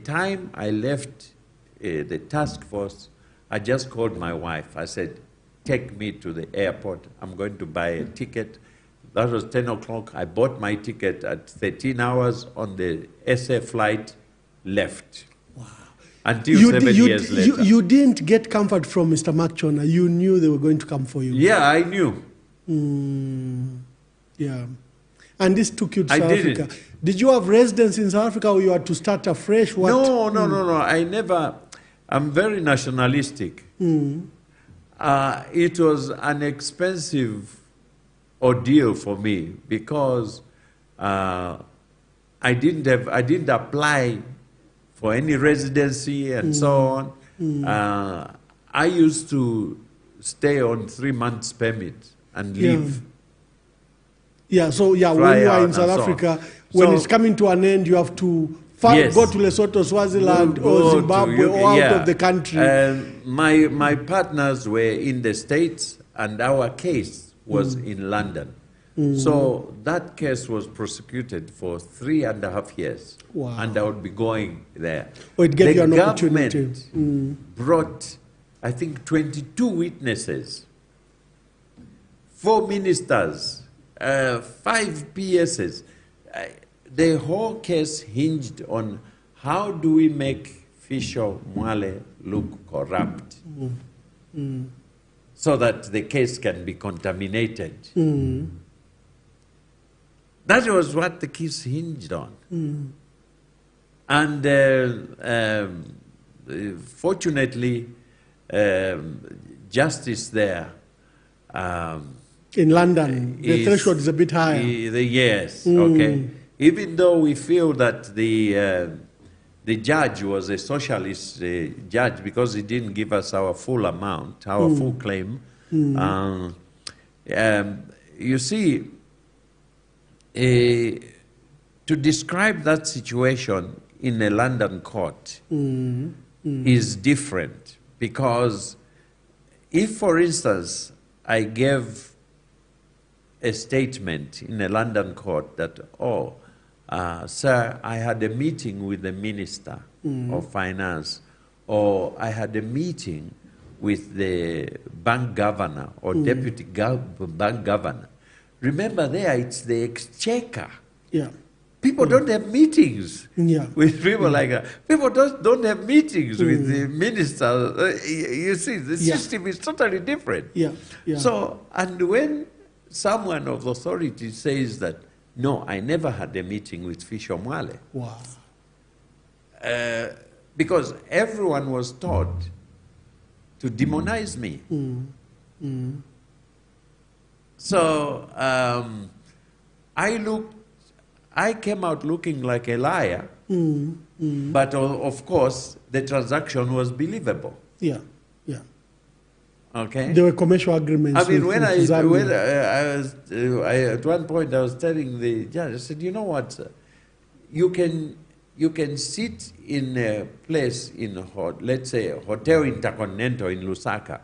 time I left the task force, I just called my wife. I said, take me to the airport. I'm going to buy a ticket. That was 10 o'clock. I bought my ticket at 13 hours on the SA flight, left. Wow. Until 7 years later. You didn't get comfort from Mr. Mark Chona. You knew they were going to come for you. Yeah, I knew. Yeah. And this took you to South Africa. Did you have residence in South Africa or you had to start afresh? What? No. I never. I'm very nationalistic. It was an expensive ordeal for me because I didn't apply for any residency and so on. I used to stay on 3 months permit and leave. Yeah, so when you are in South Africa, when it's coming to an end, you have to go to Lesotho, Swaziland, or Zimbabwe, or out of the country. My partners were in the States, and our case was in London. So that case was prosecuted for 3.5 years. Wow. And I would be going there. Oh, it gave you an opportunity. The government brought, I think, 22 witnesses, 4 ministers, 5 PSs. The whole case hinged on how do we make Fisho Mwale look corrupt so that the case can be contaminated. That was what the case hinged on. And fortunately, justice there... in London, the threshold is a bit higher. Yes, okay. Even though we feel that the judge was a socialist judge because he didn't give us our full amount, our full claim. You see, to describe that situation in a London court is different because if, for instance, I gave a statement in a London court that, sir, I had a meeting with the Minister of Finance, or I had a meeting with the bank governor or deputy bank governor. Remember there, it's the exchequer. Yeah. People don't have meetings with people like that. People don't have meetings with the minister. You see, the system is totally different. So, and when someone of authority says that, no, I never had a meeting with Fisho Mwale. Wow. Because everyone was taught to demonize me. So I came out looking like a liar, but of course the transaction was believable. Yeah, yeah. Okay. There were commercial agreements. I mean, when Zambia. at one point I was telling the judge, I said, you know what, sir? You can sit in a place in, let's say, Hotel Intercontinental in Lusaka,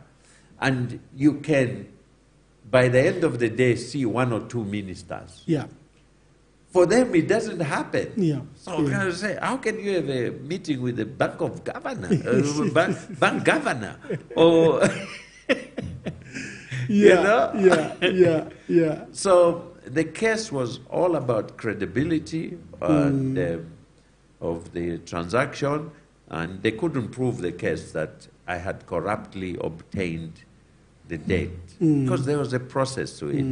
and you can, by the end of the day, see 1 or 2 ministers. Yeah. For them, it doesn't happen. Yeah. So Yeah. I say, how can you have a meeting with the bank governor, bank governor, or Yeah, you know? yeah. So the case was all about credibility and, of the transaction, and they couldn't prove the case that I had corruptly obtained the debt, because there was a process to it.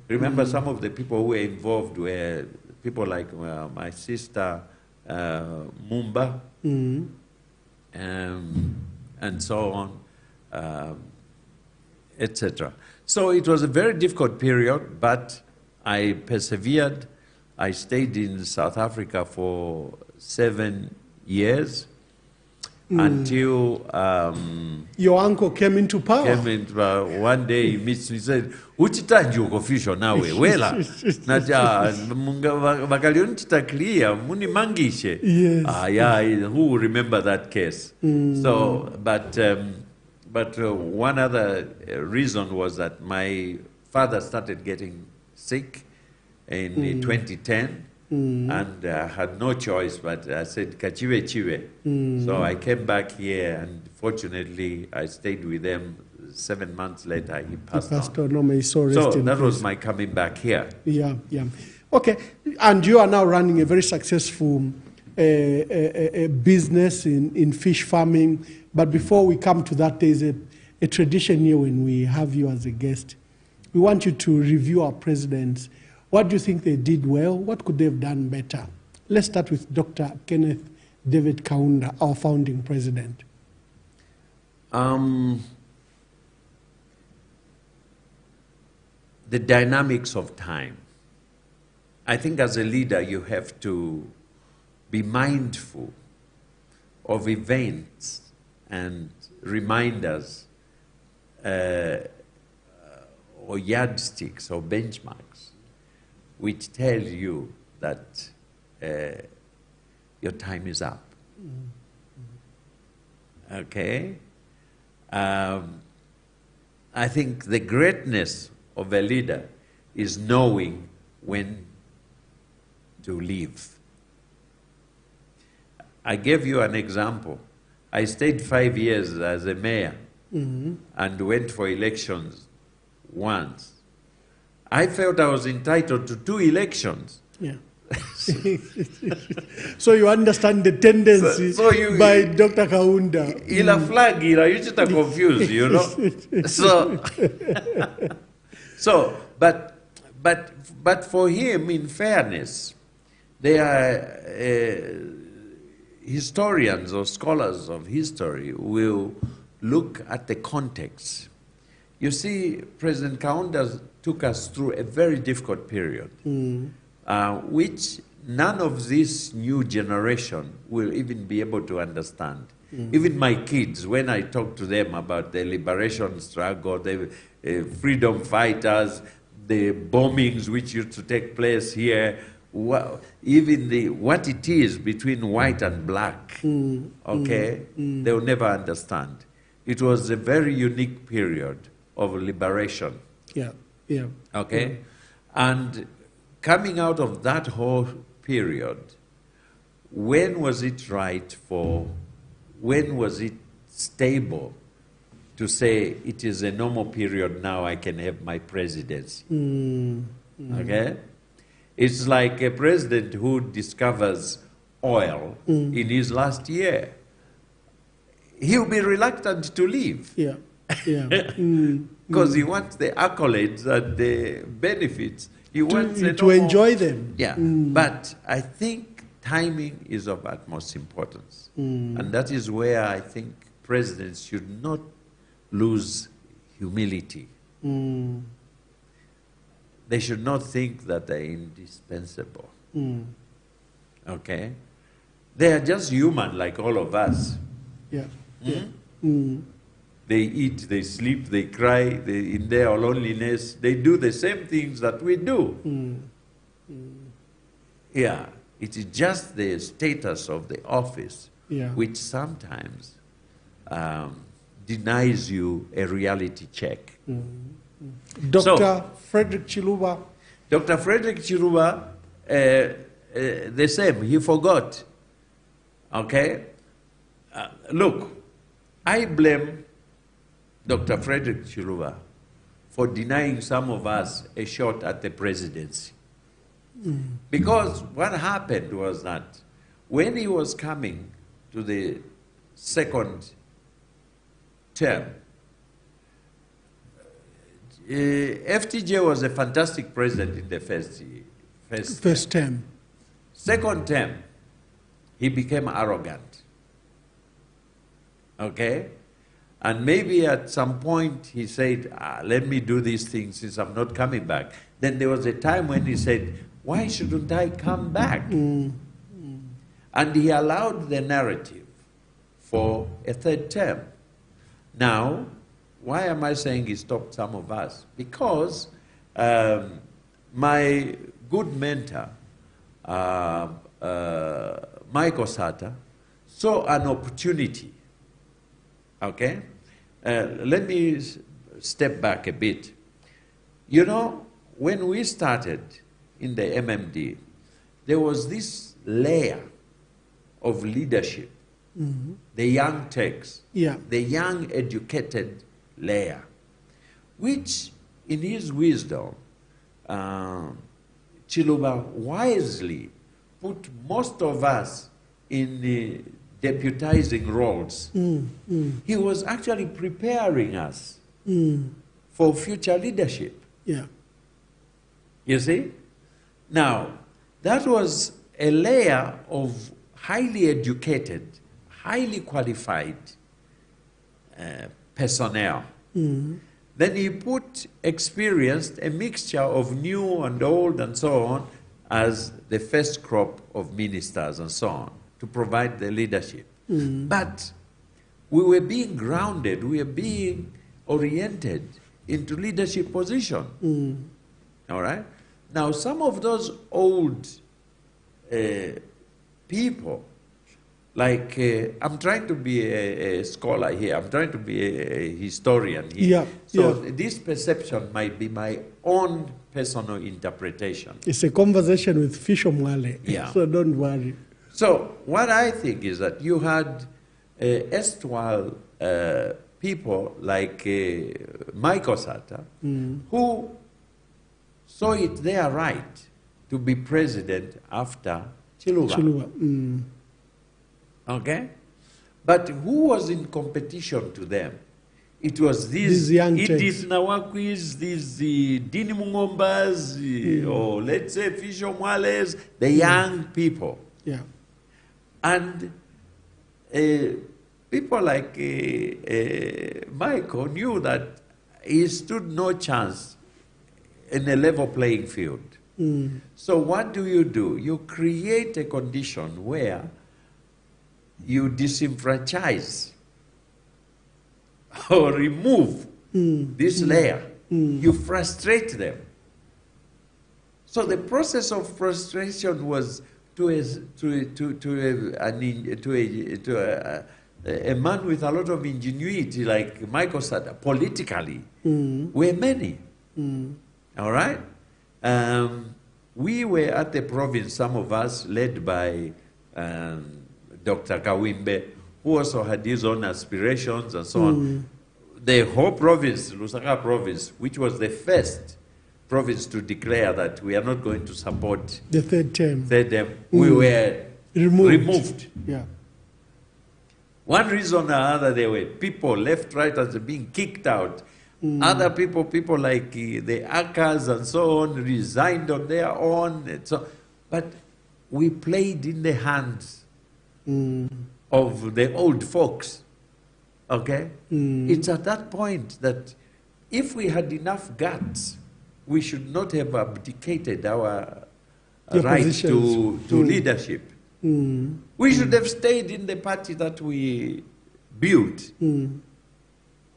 Remember, some of the people who were involved were people like my sister Mumba, and so on, etc. So it was a very difficult period, but I persevered. I stayed in South Africa for 7 years until your uncle came into power. One day he meets me, he said, "Uchitanji uko Fisho nawe wela naja vakalionchita clear muni mangishe." Yes. Yeah, who will remember that case? So, but one other reason was that my father started getting sick in 2010. And I had no choice, but I said, "Kachiwe chiwe." So I came back here, and fortunately, I stayed with them. 7 months later, he passed on. No, may so rest So in that peace. was my coming back here. Yeah. Okay, and you are now running a very successful a business in fish farming. But before we come to that, there's a tradition here when we have you as a guest. We want you to review our presidents. What do you think they did well? What could they have done better? Let's start with Dr. Kenneth David Kaunda, our founding president. The dynamics of time. I think as a leader, you have to be mindful of events and reminders or yardsticks or benchmarks which tell you that your time is up. Okay? I think the greatness of a leader is knowing when to leave. I gave you an example. I stayed 5 years as a mayor and went for elections once. I felt I was entitled to 2 elections. Yeah. So you understand the tendency by Dr. Kaunda. Ila flag, you just are confused, you know. But for him, in fairness, they are historians or scholars of history will look at the context. You see, President Kaunda took us through a very difficult period, which none of this new generation will even be able to understand. Even my kids, when I talk to them about the liberation struggle, the freedom fighters, the bombings which used to take place here, even what it is between white and black, okay, they will never understand. It was a very unique period of liberation. Yeah. Okay? And coming out of that whole period, when was it stable to say it is a normal period now, I can have my presidency? Okay? It's like a president who discovers oil in his last year. He'll be reluctant to leave. Yeah. Because he wants the accolades and the benefits. He wants to enjoy them. Yeah. But I think timing is of utmost importance. And that is where I think presidents should not lose humility. They should not think that they're indispensable. Okay? They are just human like all of us. Yeah. They eat, they sleep, they cry, in their loneliness, they do the same things that we do. Yeah, it is just the status of the office which sometimes denies you a reality check. Dr. Frederick Chiluba. Dr. Frederick Chiluba, the same, he forgot. Okay? Look, I blame Dr. Frederick Chiluba for denying some of us a shot at the presidency. Because what happened was that when he was coming to the second term, FTJ was a fantastic president in the first term. Second term, he became arrogant. Okay? And maybe at some point he said, let me do these things since I'm not coming back. Then there was a time when he said, why shouldn't I come back? And he allowed the narrative for a third term. Now, why am I saying he stopped some of us? Because my good mentor, Michael Sata, saw an opportunity. Okay? Let me step back a bit. You know, when we started in the MMD, there was this layer of leadership, the young Turks, the young educated layer, which in his wisdom, Chiluba wisely put most of us in the deputizing roles. He was actually preparing us for future leadership. Yeah. You see? Now, that was a layer of highly educated, highly qualified personnel. Then he put experienced, a mixture of new and old and so on, as the first crop of ministers and so on, to provide the leadership. But we were being grounded, we were being oriented into leadership position. All right? Now, some of those old people, like, I'm trying to be a scholar here, I'm trying to be a historian here. This perception might be my own personal interpretation. It's a conversation with Fisho Mwale, so don't worry. So what I think is that you had erstwhile people like Michael Sata, who saw it their right to be president after Chiluba. Okay? But who was in competition to them? It was these young Edith Nawakwis, these Dini Mungombas, or let's say Fisho Mwales, the young people. Yeah. And people like Michael knew that he stood no chance in a level playing field. So what do? You create a condition where you disenfranchise or remove this layer. You frustrate them. So the process of frustration was to a man with a lot of ingenuity like Michael Sata, politically, were many. All right? We were at the province, some of us, led by Dr. Kawimbe, who also had his own aspirations and so on. The whole province, Lusaka province, which was the first province to declare that we are not going to support the third term. We were removed. Yeah. One reason or other, there were people left, right, as being kicked out. Other people like the Akas and so on, resigned on their own. And so, but we played in the hands of the old folks. Okay? It's at that point that if we had enough guts, we should not have abdicated our right to leadership. We should have stayed in the party that we built.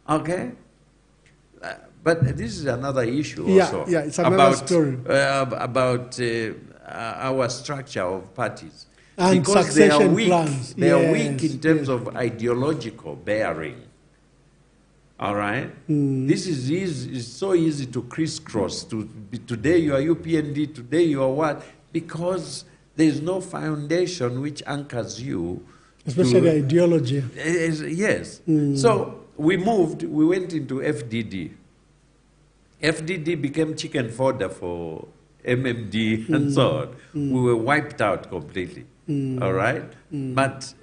Okay? But this is another issue also. Yeah, it's another story. About our structure of parties. And because succession plans. They are weak in terms of ideological bearing. All right? This is easy, it's so easy to crisscross. Today you are UPND, today you are what? Because there is no foundation which anchors you. Especially ideology. Yes. So we went into FDD. FDD became chicken fodder for MMD and so on. We were wiped out completely. All right? But,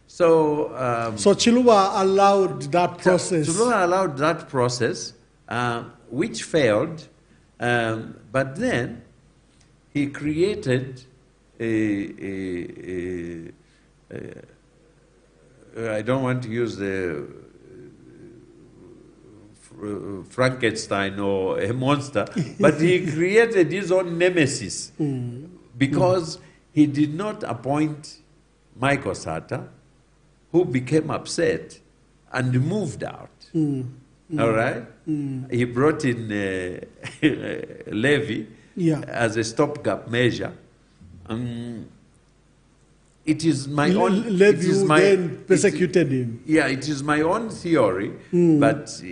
so Chiluba allowed that process. Chiluba allowed that process, which failed, but then he created I don't want to use the Frankenstein or a monster, but he created his own nemesis because he did not appoint Michael Sata, who became upset and moved out. All right? He brought in Levy as a stopgap measure. It is my own... Levy then persecuted him. Yeah, it is my own theory, but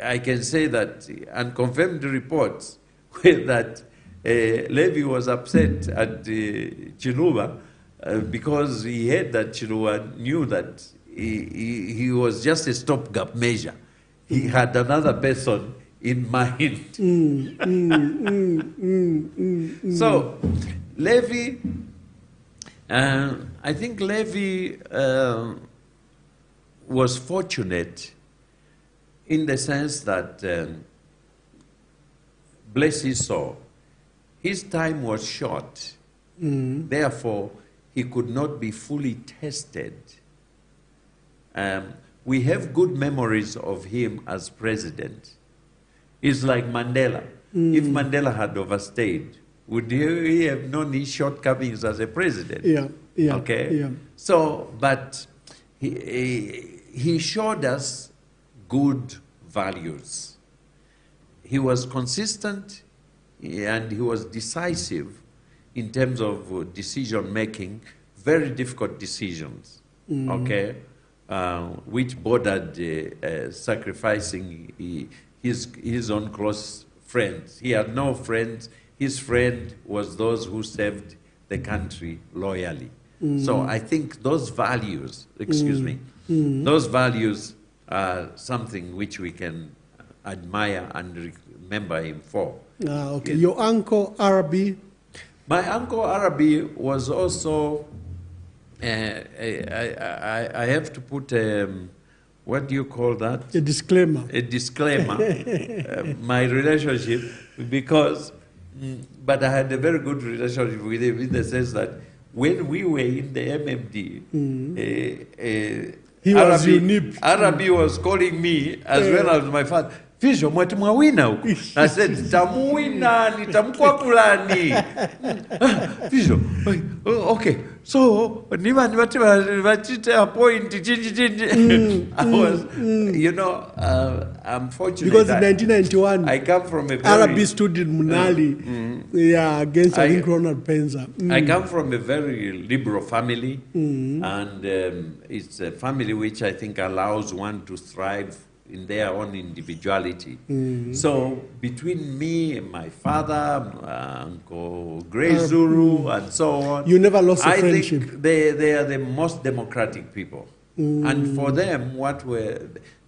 I can say that unconfirmed reports were that Levy was upset at Chiluba because he heard that Chiluba knew that he was just a stopgap measure. He had another person in mind. So, Levy, I think Levy was fortunate in the sense that, bless his soul, his time was short. Therefore, he could not be fully tested. We have good memories of him as president. He's like Mandela. If Mandela had overstayed, would he have known his shortcomings as a president? Yeah. Okay? Yeah. So, but he showed us good values. He was consistent and he was decisive in terms of decision making, very difficult decisions, okay, which bordered sacrificing his own close friends. He had no friends. His friend was those who served the country loyally. So I think those values, those values are something which we can admire and remember him for. Okay. Your uncle Arabi? My uncle Arabi was also, I have to put, what do you call that? A disclaimer. A disclaimer. My relationship, because, but I had a very good relationship with him in the sense that when we were in the MMD, he was unique. Arabi was calling me as well as my father. Fisho Mwale huko. I said, tamuwina, nitamkwapulani. Fisho, okay. So, niva appoint, I was, you know, I'm fortunate. Because in 1991, I come from a very... Arabi stood in Munali against, I think, Ronald Penza. I come from a very liberal family, and it's a family which I think allows one to thrive in their own individuality. So between me and my father, Uncle Grey Zulu, and so on, you never lost a friendship. I think they are the most democratic people. And for them,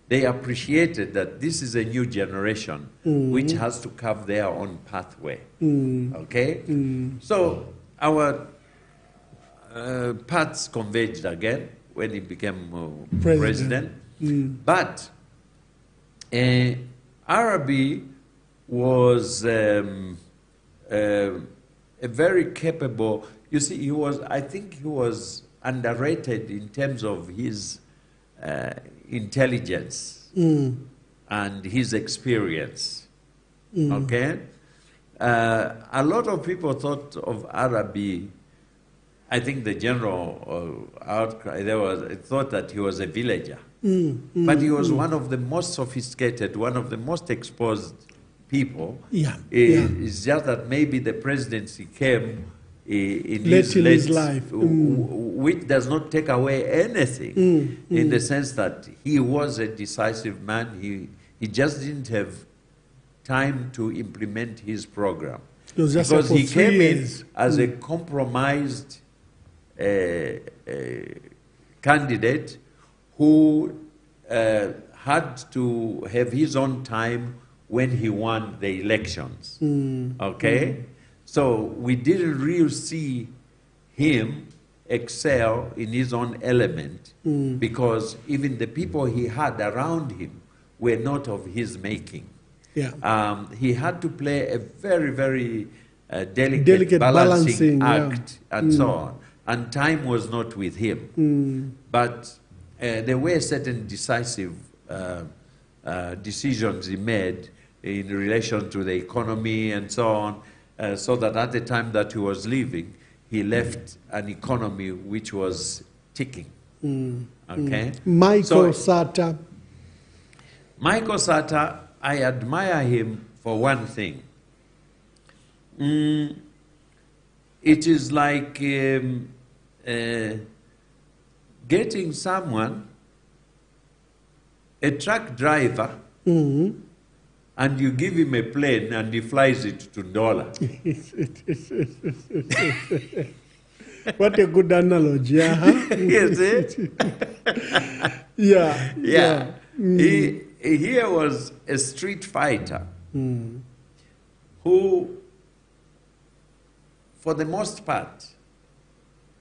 they appreciated that this is a new generation which has to carve their own pathway. Okay? So our paths converged again when he became president. But Arabi was a very capable, you see, I think he was underrated in terms of his intelligence and his experience. Okay? A lot of people thought of Arabi, I think the general outcry, thought that he was a villager. But he was one of the most sophisticated, one of the most exposed people. It's just that maybe the presidency came in his life, which does not take away anything in the sense that he was a decisive man. He just didn't have time to implement his program. Because he came in as a compromised candidate who had to have his own time when he won the elections. Okay? So we didn't really see him excel in his own element because even the people he had around him were not of his making. He had to play a very, very delicate balancing act and so on. And time was not with him. But there were certain decisive decisions he made in relation to the economy and so on, so that at the time that he was leaving, he left an economy which was ticking. Okay? Michael Sata, I admire him for one thing. It is like getting someone, a truck driver, and you give him a plane and he flies it to Ndola. What a good analogy, huh? You see? Yeah. He was a street fighter who, for the most part,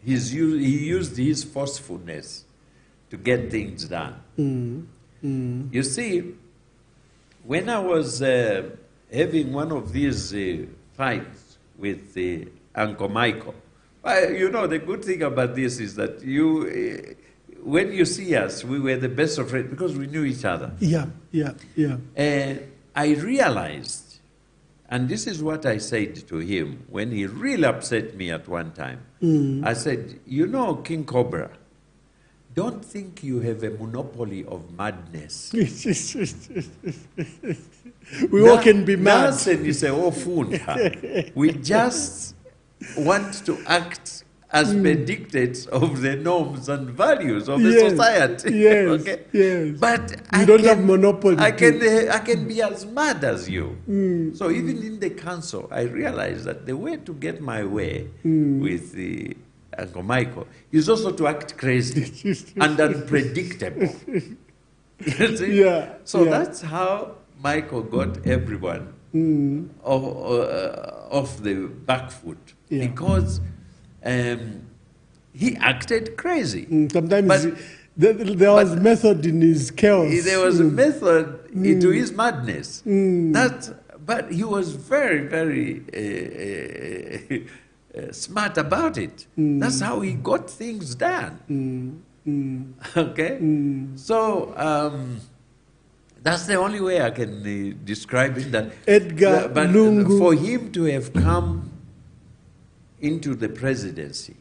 he used his forcefulness to get things done. You see, when I was having one of these fights with Uncle Michael, you know, the good thing about this is that when you see us, we were the best of friends because we knew each other. I realized, and this is what I said to him when he really upset me at one time. I said, you know, King Cobra, don't think you have a monopoly of madness. We all can be mad. We just want to act as per dictates of the norms and values of the society. Okay? But you don't have monopoly. I can be as mad as you. So even in the council, I realized that the way to get my way with Uncle Michael is also to act crazy and unpredictable. You see? So that's how Michael got everyone off the back foot because he acted crazy. Sometimes there was method in his chaos. There was a method into his madness. But he was very, very smart about it. That's how he got things done. Okay? So that's the only way I can describe it. That Edgar Lungu. For him to have come into the presidency,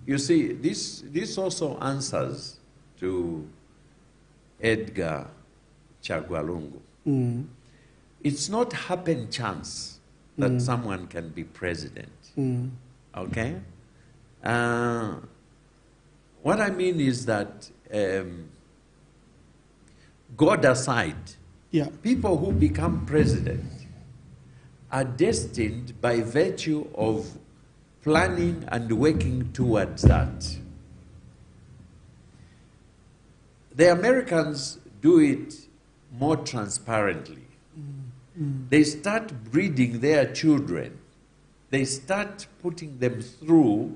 you see, this also answers to Edgar Chagwa-Lungu. It's not happen chance that someone can be president. Okay? What I mean is that God aside, people who become president are destined by virtue of planning and working towards that. The Americans do it more transparently. They start breeding their children. They start putting them through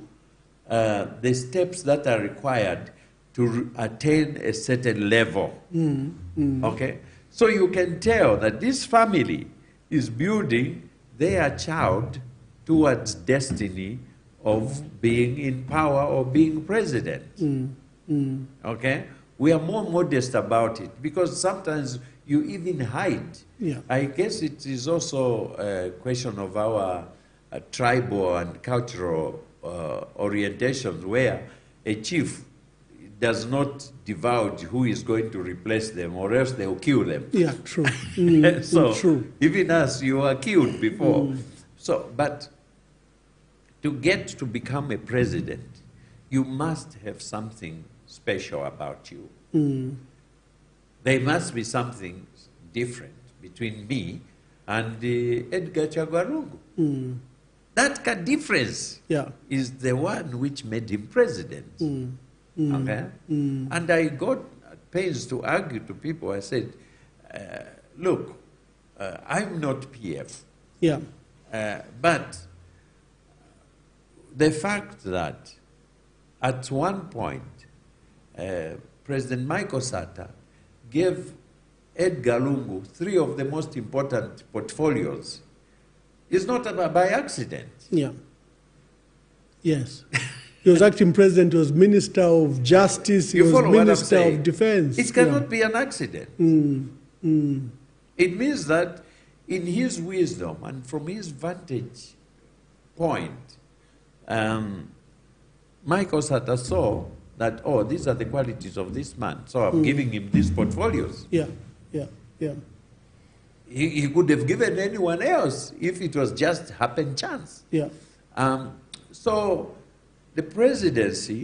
the steps that are required to attain a certain level. Okay? So you can tell that this family is building their child towards destiny of being in power or being president. Okay? We are more modest about it because sometimes you even hide. Yeah. I guess it is also a question of our tribal and cultural orientations where a chief does not divulge who is going to replace them or else they will kill them. Yeah, true. So true. even us, you were killed before. So, but to get to become a president, you must have something special about you. There must be something different between me and Edgar Chagwarungu. That difference is the one which made him president. Okay? And I got pains to argue to people. I said, look, I'm not PF. Yeah. But the fact that at one point, President Michael Sata gave Edgar Lungu 3 of the most important portfolios is not by accident. Yeah. Yes. He was acting president, he was Minister of Justice, he was Minister of Defense. It cannot be an accident. It means that in his wisdom and from his vantage point, Michael Sata saw that, oh, these are the qualities of this man, so I'm giving him these portfolios. Yeah. He could have given anyone else if it was just happen chance. Yeah. So the presidency